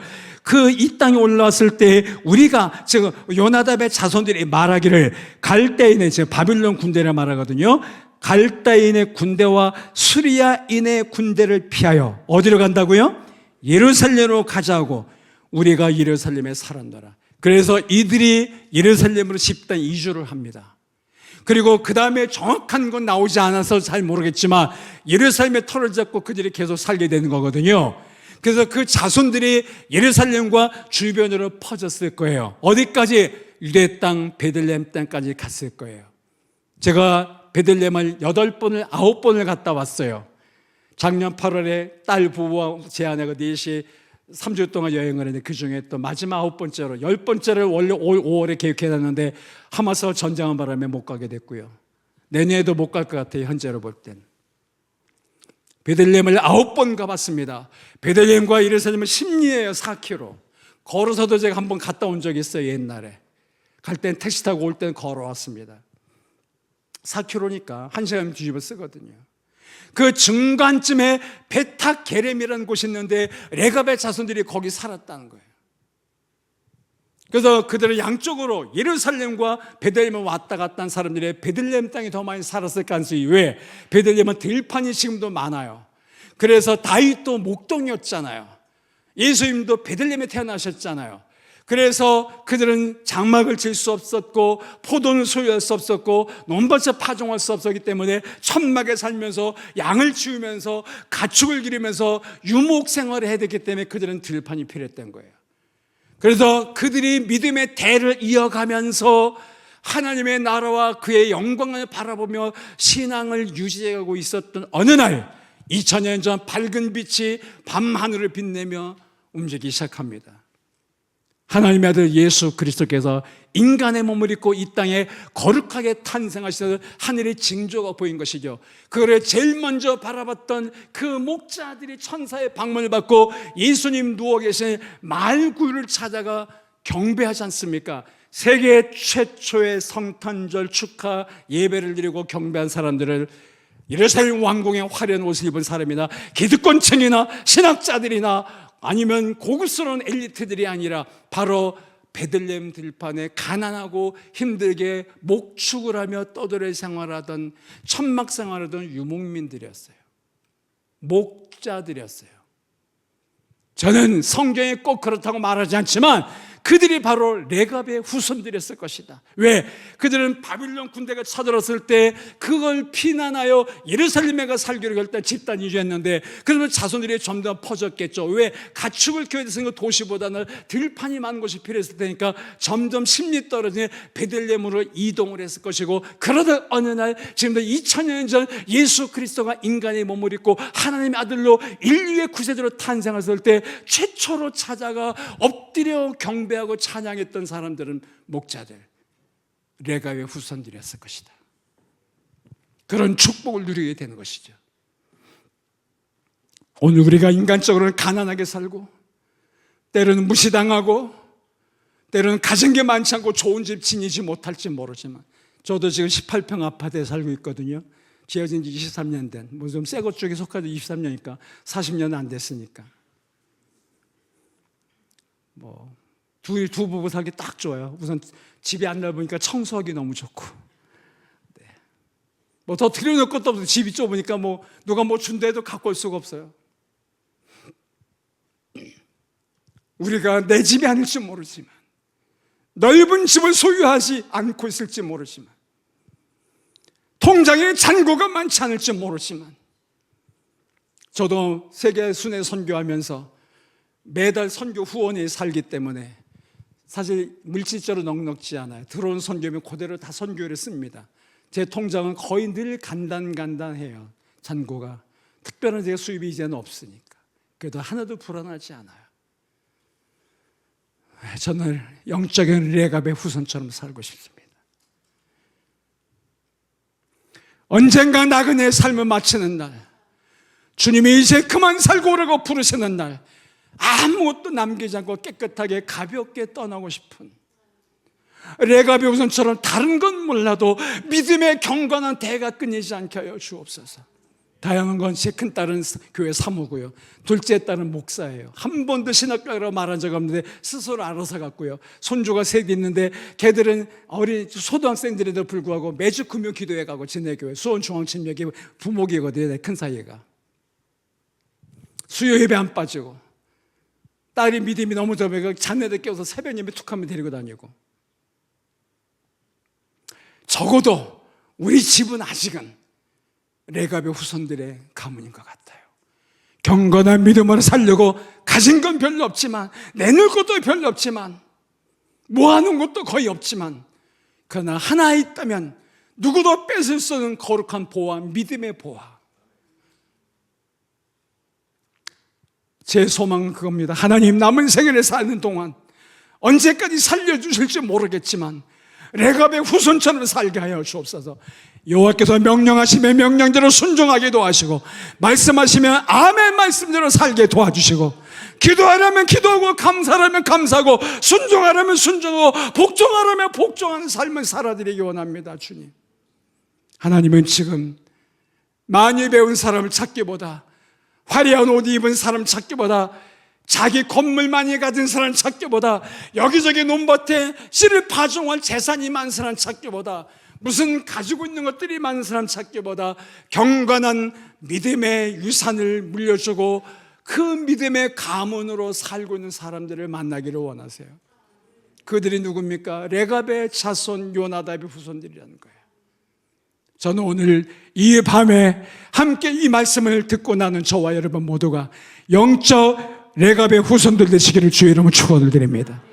이 땅에 올라왔을 때 우리가 지금 요나답의 자손들이 말하기를, 갈대인의, 지금 바빌론 군대를 말하거든요. 갈대인의 군대와 수리아인의 군대를 피하여 어디로 간다고요? 예루살렘으로 가자고. 우리가 예루살렘에 살았노라. 그래서 이들이 예루살렘으로 집단 이주를 합니다. 그리고 그 다음에 정확한 건 나오지 않아서 잘 모르겠지만 예루살렘에 털을 잡고 그들이 계속 살게 되는 거거든요. 그래서 그 자손들이 예루살렘과 주변으로 퍼졌을 거예요. 어디까지? 유대 땅, 베들레헴 땅까지 갔을 거예요. 제가 베들레헴을 8번을 9번을 갔다 왔어요. 작년 8월에 딸 부부와 제 아내가 넷이 3주 동안 여행을 했는데, 그 중에 또 마지막 9번째로 10번째를 원래 올 5월에 계획해놨는데 하마스 전쟁한 바람에 못 가게 됐고요. 내년에도 못 갈 것 같아요. 현재로 볼 땐. 베들레헴을 9번 가봤습니다. 베들레헴과 예루살렘은 10리예요. 4km. 걸어서도 제가 한번 갔다 온 적이 있어요. 옛날에. 갈 땐 택시 타고 올 땐 걸어왔습니다. 4km니까 1시간 뒤집어 쓰거든요. 그 중간쯤에 베탁 게렘이라는 곳이 있는데 레갑의 자손들이 거기 살았다는 거예요. 그래서 그들은 양쪽으로 예루살렘과 베들레헴을 왔다 갔다 한 사람들이 베들레헴 땅에 더 많이 살았을 가능성이, 왜? 베들레헴은 들판이 지금도 많아요. 그래서 다윗도 목동이었잖아요. 예수님도 베들레헴에 태어나셨잖아요. 그래서 그들은 장막을 칠 수 없었고 포도는 소유할 수 없었고 논밭을 파종할 수 없었기 때문에 천막에 살면서 양을 키우면서 가축을 기르면서 유목 생활을 해야 되기 때문에 그들은 들판이 필요했던 거예요. 그래서 그들이 믿음의 대를 이어가면서 하나님의 나라와 그의 영광을 바라보며 신앙을 유지하고 있었던 어느 날, 2000년 전 밝은 빛이 밤하늘을 빛내며 움직이기 시작합니다. 하나님의 아들 예수 그리스도께서 인간의 몸을 입고 이 땅에 거룩하게 탄생하셔서 하늘의 징조가 보인 것이죠. 그거를 제일 먼저 바라봤던 그 목자들이 천사의 방문을 받고 예수님 누워 계신 말구유를 찾아가 경배하지 않습니까? 세계 최초의 성탄절 축하 예배를 드리고 경배한 사람들을, 예루살렘 왕궁의 화려한 옷을 입은 사람이나 기득권층이나 신학자들이나 아니면 고급스러운 엘리트들이 아니라 바로 베들레헴 들판에 가난하고 힘들게 목축을 하며 떠돌이 생활하던, 천막 생활하던 유목민들이었어요. 목자들이었어요. 저는 성경에 꼭 그렇다고 말하지 않지만 그들이 바로 레갑의 후손들이었을 것이다. 왜? 그들은 바빌론 군대가 쳐들었을 때 그걸 피난하여 예루살렘에 가 살기로 결단 집단 이주했는데, 그러면 자손들이 점점 퍼졌겠죠. 왜? 가축을 키워야 되는 도시보다는 들판이 많은 곳이 필요했을 테니까 점점 심리 떨어지는 베들레헴으로 이동을 했을 것이고, 그러다 어느 날 지금도 2000년 전 예수 그리스도가 인간의 몸을 입고 하나님의 아들로 인류의 구세주로 탄생했을 때 최초로 찾아가 엎드려 경배하고 찬양했던 사람들은 목자들, 레갑의 후손들이었을 것이다. 그런 축복을 누리게 되는 것이죠. 오늘 우리가 인간적으로는 가난하게 살고, 때로는 무시당하고, 때로는 가진 게 많지 않고 좋은 집 지니지 못할지 모르지만, 저도 지금 18평 아파트에 살고 있거든요. 지어진 지 23년 된, 뭐 좀 새 것 쪽에 속하도 23년이니까 40년 안 됐으니까 두 부부 살기 딱 좋아요. 우선 집이 안 넓으니까 청소하기 너무 좋고, 네. 뭐 더 들여놓을 것도 없어요. 집이 좁으니까 뭐 누가 뭐 준대도 갖고 올 수가 없어요. 우리가 내 집이 아닐지 모르지만, 넓은 집을 소유하지 않고 있을지 모르지만, 통장에 잔고가 많지 않을지 모르지만, 저도 세계 순회 선교하면서 매달 선교 후원에 살기 때문에 사실 물질적으로 넉넉지 않아요. 들어온 선교면 그대로 다 선교를 씁니다. 제 통장은 거의 늘 간단해요. 잔고가. 특별한 제 수입이 이제는 없으니까. 그래도 하나도 불안하지 않아요. 저는 영적인 레갑의 후손처럼 살고 싶습니다. 언젠가 나그네의 삶을 마치는 날, 주님이 이제 그만 살고 오라고 부르시는 날, 아무것도 남기지 않고 깨끗하게 가볍게 떠나고 싶은, 레갑의 후손처럼 다른 건 몰라도 믿음의 경건한 대가 끊이지 않게 하여 주옵소서. 다양한 건 제 큰딸은 교회 사모고요, 둘째 딸은 목사예요. 한 번도 신학교라고 말한 적 없는데 스스로 알아서 갔고요. 손주가 셋 있는데 걔들은 어린 초등학생들에도 불구하고 매주 금요 기도회 가고, 진해교회 수원중앙침략이 부목이거든요. 큰 사이가 수요 예배 안 빠지고, 딸이 믿음이 너무 더해서 자네들 깨워서 새벽 예배 툭 하면 데리고 다니고. 적어도 우리 집은 아직은 레갑의 후손들의 가문인 것 같아요. 경건한 믿음으로 살려고 가진 건 별로 없지만, 내놓을 것도 별로 없지만, 모아놓은 것도 거의 없지만, 그러나 하나 있다면 누구도 뺏을 수 없는 거룩한 보화, 믿음의 보화. 제 소망은 그겁니다. 하나님, 남은 생애를 사는 동안 언제까지 살려주실지 모르겠지만 레갑의 후손처럼 살게 하여 주옵소서. 여호와께서 명령하시면 명령대로 순종하기도 하시고, 말씀하시면 아멘 말씀대로 살게 도와주시고, 기도하려면 기도하고, 감사하려면 감사하고, 순종하려면 순종하고, 복종하려면 복종하는 삶을 살아드리기 원합니다. 주님, 하나님은 지금 많이 배운 사람을 찾기보다, 화려한 옷 입은 사람 찾기보다, 자기 건물 많이 가진 사람 찾기보다, 여기저기 논밭에 씨를 파종할 재산이 많은 사람 찾기보다, 무슨 가지고 있는 것들이 많은 사람 찾기보다 경건한 믿음의 유산을 물려주고 그 믿음의 가문으로 살고 있는 사람들을 만나기를 원하세요. 그들이 누굽니까? 레갑의 자손 요나답의 후손들이라는 거예요. 저는 오늘 이 밤에 함께 이 말씀을 듣고 나는 저와 여러분 모두가 영적 레갑의 후손들 되시기를 주의 이름으로 축원을 드립니다.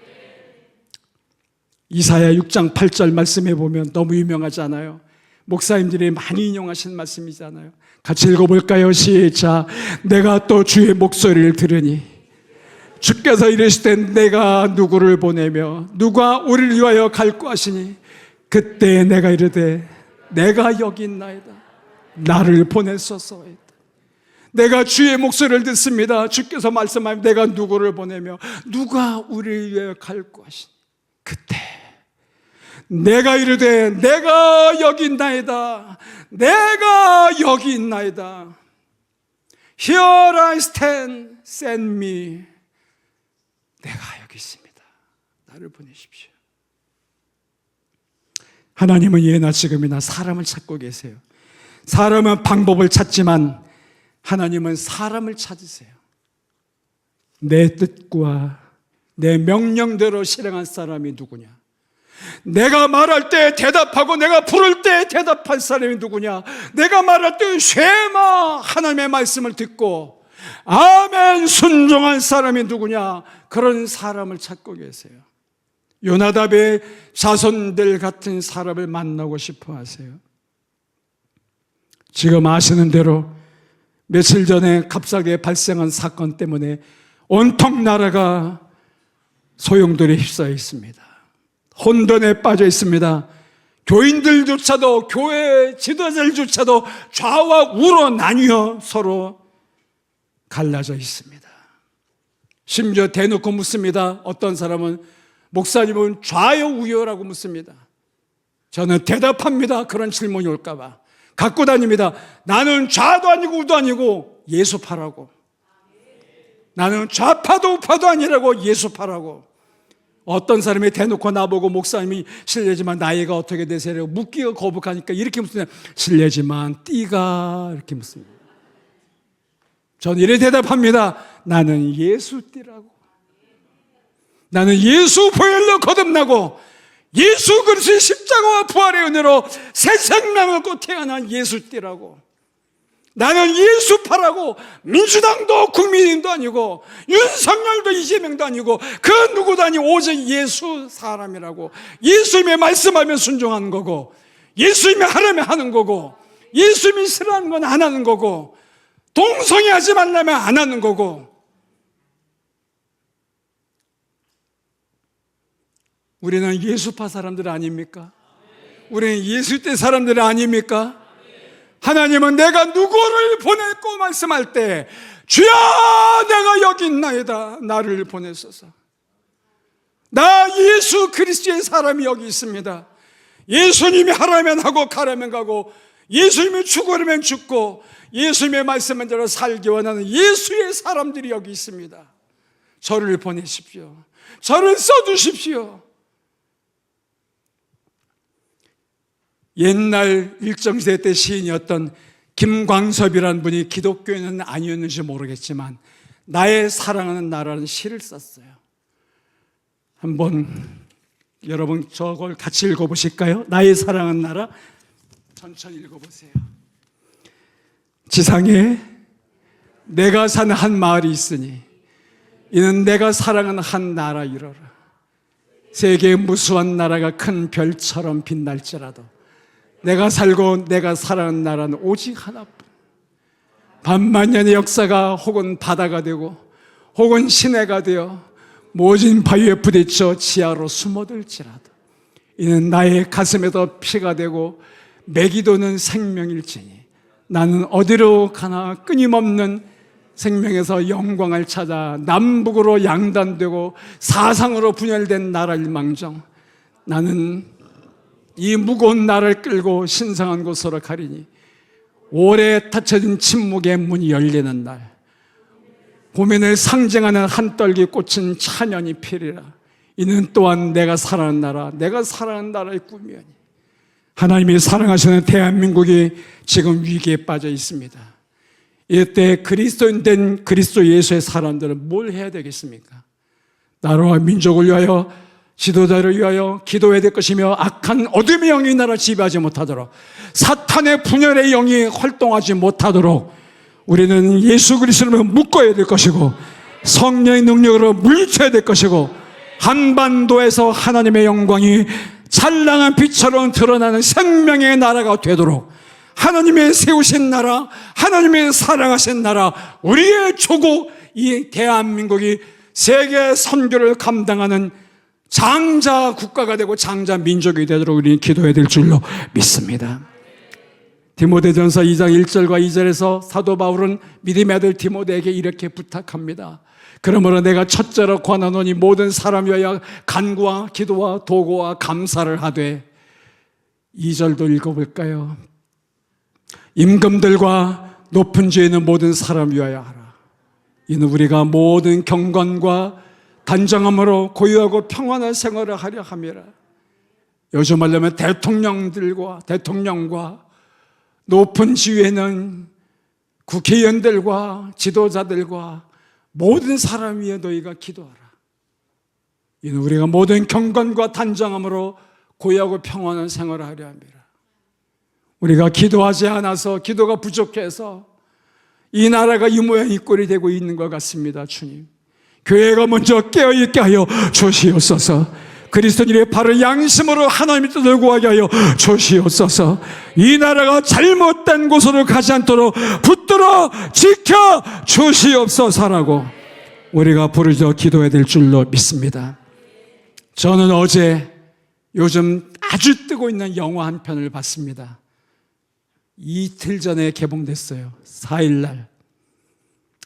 이사야 6장 8절 말씀해 보면 너무 유명하지 않아요? 목사님들이 많이 인용하신 말씀이잖아요. 같이 읽어볼까요? 시작. 내가 또 주의 목소리를 들으니 주께서 이르시되 내가 누구를 보내며 누가 우리를 위하여 갈구 하시니 그때 내가 이르되 내가 여기 있나이다. 나를 보내소서이다. 내가 주의 목소리를 듣습니다. 주께서 말씀하면 내가 누구를 보내며 누가 우리를 위하여 갈구 하시니 그때 내가 이르되 내가 여기 있나이다. 내가 여기 있나이다. Here I stand, send me. 내가 여기 있습니다. 나를 보내십시오. 하나님은 예나 지금이나 사람을 찾고 계세요. 사람은 방법을 찾지만 하나님은 사람을 찾으세요. 내 뜻과 내 명령대로 실행한 사람이 누구냐? 내가 말할 때 대답하고 내가 부를 때 대답한 사람이 누구냐? 내가 말할 때 쉐마 하나님의 말씀을 듣고 아멘 순종한 사람이 누구냐? 그런 사람을 찾고 계세요. 요나답의 자손들 같은 사람을 만나고 싶어 하세요. 지금 아시는 대로 며칠 전에 갑자기 발생한 사건 때문에 온통 나라가 소용돌이에 휩싸여 있습니다. 혼돈에 빠져 있습니다. 교인들조차도, 교회 지도자들조차도 좌와 우로 나뉘어 서로 갈라져 있습니다. 심지어 대놓고 묻습니다. 어떤 사람은 목사님은 좌요 우요라고 묻습니다. 저는 대답합니다. 그런 질문이 올까봐 갖고 다닙니다. 나는 좌도 아니고 우도 아니고 예수파라고. 나는 좌파도 우파도 아니라고 예수파라고. 어떤 사람이 대놓고 나보고 목사님이 실례지만 나이가 어떻게 되세요? 묻기가 거북하니까 이렇게 묻습니다. 실례지만 띠가 이렇게 묻습니다. 저는 이렇게 대답합니다. 나는 예수띠라고. 나는 예수 보혈로 거듭나고 예수 그리스도의 십자가와 부활의 은혜로 새 생명을 얻고 태어난 예수띠라고. 나는 예수파라고. 민주당도 국민의힘도 아니고 윤석열도 이재명도 아니고 그 누구도 아니고 오직 예수 사람이라고. 예수님의 말씀하면 순종하는 거고 예수님이 하라면 하는 거고 예수님이 싫어하는 건 안 하는 거고 동성애하지 말라면 안 하는 거고. 우리는 예수파 사람들 아닙니까? 우리는 예수때 사람들 아닙니까? 하나님은 내가 누구를 보냈고 말씀할 때 주야 내가 여기 있나이다. 나를 보내소서. 나 예수 그리스도의 사람이 여기 있습니다. 예수님이 하라면 하고 가라면 가고 예수님이 죽으려면 죽고 예수님의 말씀한 대로 살기 원하는 예수의 사람들이 여기 있습니다. 저를 보내십시오. 저를 써주십시오. 옛날 일정시대 때 시인이었던 김광섭이라는 분이 기독교인은 아니었는지 모르겠지만 나의 사랑하는 나라는 시를 썼어요. 한번 여러분 저걸 같이 읽어보실까요? 나의 사랑하는 나라 천천히 읽어보세요. 지상에 내가 사는 한 마을이 있으니 이는 내가 사랑하는 한 나라이로라. 세계의 무수한 나라가 큰 별처럼 빛날지라도 내가 살고 내가 사랑하는 나라는 오직 하나뿐. 반만년의 역사가 혹은 바다가 되고 혹은 시내가 되어 모진 바위에 부딪혀 지하로 숨어들지라도 이는 나의 가슴에도 피가 되고 맥이 도는 생명일지니 나는 어디로 가나 끊임없는 생명에서 영광을 찾아 남북으로 양단되고 사상으로 분열된 나라일 망정 나는 이 무거운 나를 끌고 신성한 곳으로 가리니 오래 닫혀진 침묵의 문이 열리는 날 고민을 상징하는 한떨기 꽂힌 찬연이 피리라. 이는 또한 내가 사랑하는 나라, 내가 사랑하는 나라의 꿈이오니. 하나님이 사랑하시는 대한민국이 지금 위기에 빠져 있습니다. 이때 그리스도인 된 그리스도 예수의 사람들은 뭘 해야 되겠습니까? 나라와 민족을 위하여 지도자를 위하여 기도해야 될 것이며 악한 어둠의 영이 나라를 지배하지 못하도록 사탄의 분열의 영이 활동하지 못하도록 우리는 예수 그리스도를 묶어야 될 것이고 성령의 능력으로 물리쳐야 될 것이고 한반도에서 하나님의 영광이 찬란한 빛처럼 드러나는 생명의 나라가 되도록 하나님의 세우신 나라, 하나님의 사랑하신 나라, 우리의 조국 이 대한민국이 세계 선교를 감당하는 장자 국가가 되고 장자 민족이 되도록 우리는 기도해야 될 줄로 믿습니다. 디모데전서 2장 1절과 2절에서 사도 바울은 믿음의 아들 디모데에게 이렇게 부탁합니다. 그러므로 내가 첫째로 권하노니 모든 사람 위하여 간구와 기도와 도구와 감사를 하되 2절도 읽어볼까요? 임금들과 높은 지에 있는 모든 사람 위하여 하라. 이는 우리가 모든 경건과 단정함으로 고요하고 평안한 생활을 하려 함이라. 요즘 말하면 대통령과 높은 지위에는 국회의원들과 지도자들과 모든 사람 위에 너희가 기도하라. 이는 우리가 모든 경건과 단정함으로 고요하고 평안한 생활을 하려 함이라. 우리가 기도하지 않아서, 기도가 부족해서 이 나라가 이 모양 이 꼴이 되고 있는 것 같습니다. 주님, 교회가 먼저 깨어있게 하여 주시옵소서. 그리스도인의 바른 양심으로 하나님의 뜻을 구하게 하여 주시옵소서. 이 나라가 잘못된 곳으로 가지 않도록 붙들어 지켜 주시옵소서라고 우리가 부르짖어 기도해야 될 줄로 믿습니다. 저는 어제 요즘 아주 뜨고 있는 영화 한 편을 봤습니다. 이틀 전에 개봉됐어요. 4일날.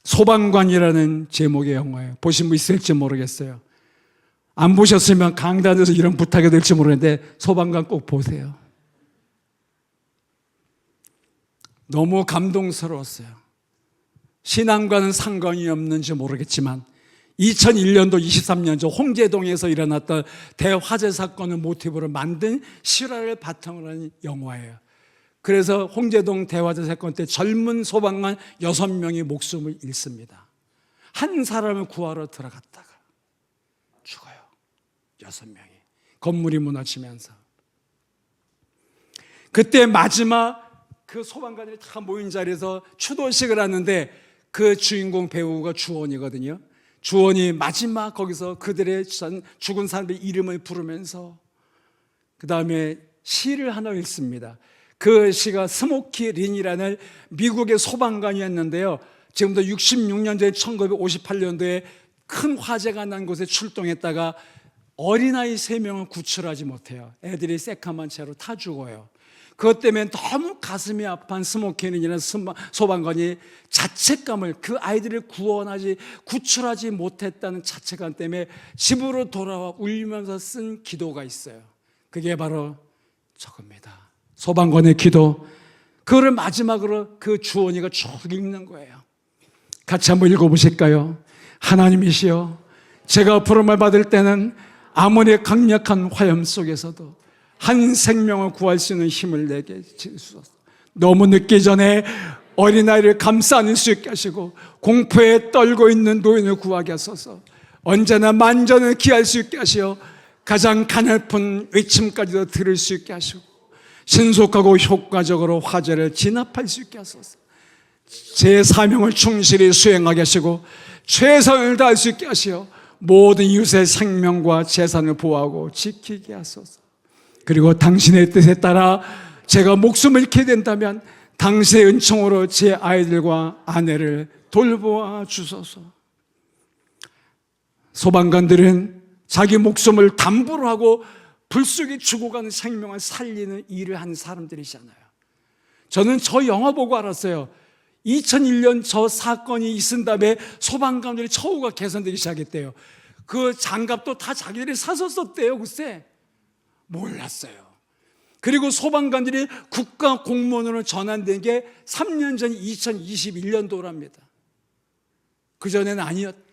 소방관이라는 제목의 영화예요. 보신 분 있을지 모르겠어요. 안 보셨으면 강단에서 이런 부탁이 될지 모르겠는데 소방관 꼭 보세요. 너무 감동스러웠어요. 신앙과는 상관이 없는지 모르겠지만 2001년도 23년전 홍제동에서 일어났던 대화재 사건을 모티브로 만든 실화를 바탕으로 한 영화예요. 그래서 홍제동 대화재 사건 때 젊은 소방관 6명이 목숨을 잃습니다. 한 사람을 구하러 들어갔다가 죽어요. 6명이. 건물이 무너지면서. 그때 마지막 그 소방관들이 다 모인 자리에서 추도식을 하는데 그 주인공 배우가 주원이거든요. 주원이 마지막 거기서 그들의 죽은 사람들의 이름을 부르면서 그 다음에 시를 하나 읽습니다. 그 시가 스모키 린이라는 미국의 소방관이었는데요. 지금도 66년 전에 1958년도에 큰 화재가 난 곳에 출동했다가 어린아이 3명을 구출하지 못해요. 애들이 새카만 채로 타 죽어요. 그것 때문에 너무 가슴이 아픈 스모키 린이라는 소방관이 자책감을, 그 아이들을 구출하지 못했다는 자책감 때문에 집으로 돌아와 울면서 쓴 기도가 있어요. 그게 바로 저겁니다. 소방관의 기도. 그거를 마지막으로 그 주원이가 쭉 읽는 거예요. 같이 한번 읽어보실까요? 하나님이시여, 제가 부름을 받을 때는 아무리 강력한 화염 속에서도 한 생명을 구할 수 있는 힘을 내게 주소서. 너무 늦기 전에 어린아이를 감싸 안을 수 있게 하시고 공포에 떨고 있는 노인을 구하게 하소서. 언제나 만전을 기할 수 있게 하시어 가장 가냘픈 외침까지도 들을 수 있게 하시고 신속하고 효과적으로 화재를 진압할 수 있게 하소서. 제 사명을 충실히 수행하게 하시고 최선을 다할 수 있게 하시어 모든 이웃의 생명과 재산을 보호하고 지키게 하소서. 그리고 당신의 뜻에 따라 제가 목숨을 잃게 된다면 당신의 은총으로 제 아이들과 아내를 돌보아 주소서. 소방관들은 자기 목숨을 담보로 하고 불 속에 죽어가는 생명을 살리는 일을 한 사람들이잖아요. 저는 저 영화 보고 알았어요. 2001년 저 사건이 있은 다음에 소방관들의 처우가 개선되기 시작했대요. 그 장갑도 다 자기들이 사서 썼대요. 글쎄 몰랐어요. 그리고 소방관들이 국가 공무원으로 전환된 게 3년 전 2021년도랍니다. 그전에는 아니었대.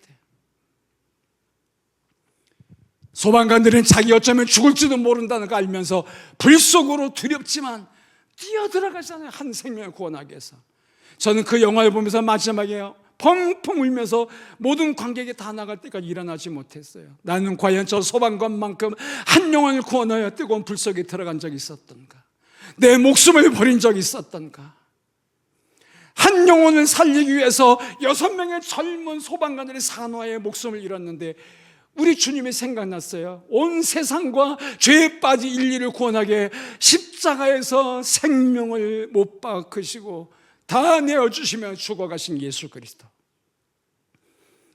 소방관들은 자기 어쩌면 죽을지도 모른다는 거 알면서 불 속으로 두렵지만 뛰어들어가잖아요. 한 생명을 구원하기 위해서. 저는 그 영화를 보면서 마지막에 펑펑 울면서 모든 관객이 다 나갈 때까지 일어나지 못했어요. 나는 과연 저 소방관만큼 한 영혼을 구원하여 뜨거운 불 속에 들어간 적이 있었던가? 내 목숨을 버린 적이 있었던가? 한 영혼을 살리기 위해서 6명의 젊은 소방관들이 산화에 목숨을 잃었는데 우리 주님이 생각났어요. 온 세상과 죄에 빠진 인류를 구원하게 십자가에서 생명을 못 박으시고 다 내어주시며 죽어가신 예수 그리스도.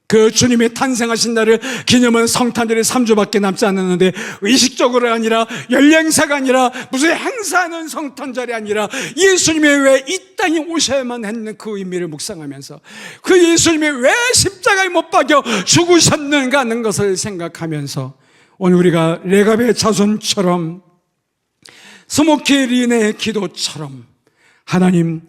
그 주님이 탄생하신 날을 기념한 성탄절이 3주밖에 남지 않았는데 의식적으로 아니라 연령사가 아니라 무슨 행사하는 성탄절이 아니라 예수님이 왜 이 땅에 오셔야만 했는 그 의미를 묵상하면서 그 예수님이 왜 십자가에 못 박여 죽으셨는가 하는 것을 생각하면서 오늘 우리가 레갑의 자손처럼 스모키 린의 기도처럼 하나님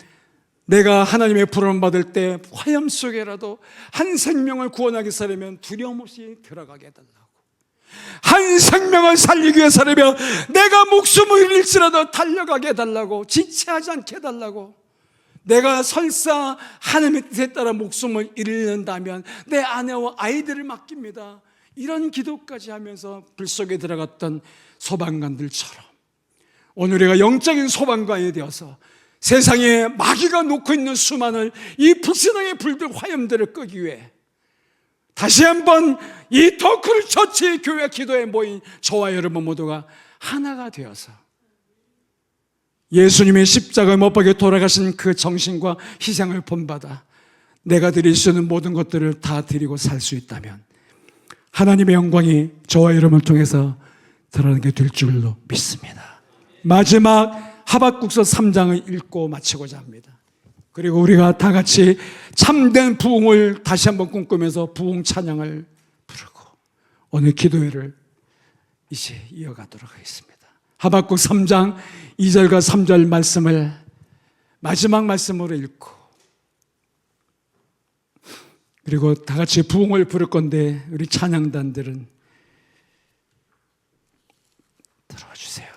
내가 하나님의 부름을 받을 때 화염 속에라도 한 생명을 구원하기 위해서라면 두려움 없이 들어가게 해달라고, 한 생명을 살리기 위해서라면 내가 목숨을 잃을지라도 달려가게 해달라고, 지체하지 않게 해달라고, 내가 설사 하나님의 뜻에 따라 목숨을 잃는다면 내 아내와 아이들을 맡깁니다, 이런 기도까지 하면서 불 속에 들어갔던 소방관들처럼 오늘 우리가 영적인 소방관이 되어서 세상에 마귀가 놓고 있는 수많은 이 불신앙의 불들, 화염들을 끄기 위해 다시 한번 이 더크리 처치 교회 기도에 모인 저와 여러분 모두가 하나가 되어서 예수님의 십자가에 못 박혀 돌아가신 그 정신과 희생을 본받아 내가 드릴 수 있는 모든 것들을 다 드리고 살 수 있다면 하나님의 영광이 저와 여러분을 통해서 드러나게 될 줄로 믿습니다. 마지막 하박국서 3장을 읽고 마치고자 합니다. 그리고 우리가 다 같이 참된 부흥을 다시 한번 꿈꾸면서 부흥 찬양을 부르고 오늘 기도회를 이제 이어가도록 하겠습니다. 하박국 3장 2절과 3절 말씀을 마지막 말씀으로 읽고 그리고 다 같이 부흥을 부를 건데 우리 찬양단들은 들어와 주세요.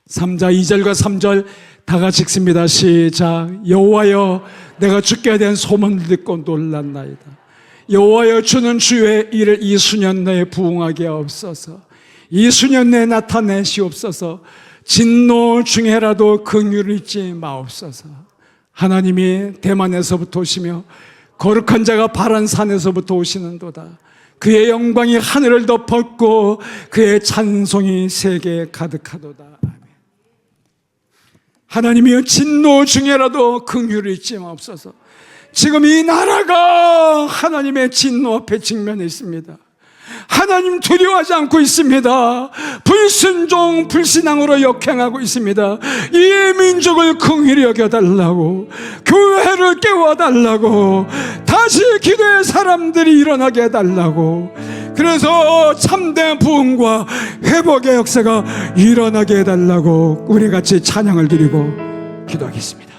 3장 2절과 3절 다 같이 읽습니다. 시작. 여호와여, 내가 주께 대한 소문을 듣고 놀랐나이다. 여호와여, 주는 주의 일을 이 수년 내에 부흥하게 하옵소서. 이 수년 내에 나타내시옵소서. 진노 중에라도 긍휼을 잊지 마옵소서. 하나님이 대만에서부터 오시며 거룩한 자가 바란 산에서부터 오시는도다. 그의 영광이 하늘을 덮었고 그의 찬송이 세계에 가득하도다. 아멘. 하나님이여, 진노 중에라도 긍휼을 잊지 마옵소서. 지금 이 나라가 하나님의 진노 앞에 직면해 있습니다. 하나님 두려워하지 않고 있습니다. 불순종, 불신앙으로 역행하고 있습니다. 이 민족을 긍휼히 여겨달라고, 교회를 깨워달라고, 다시 기도의 사람들이 일어나게 해달라고, 그래서 참된 부흥과 회복의 역사가 일어나게 해달라고 우리 같이 찬양을 드리고 기도하겠습니다.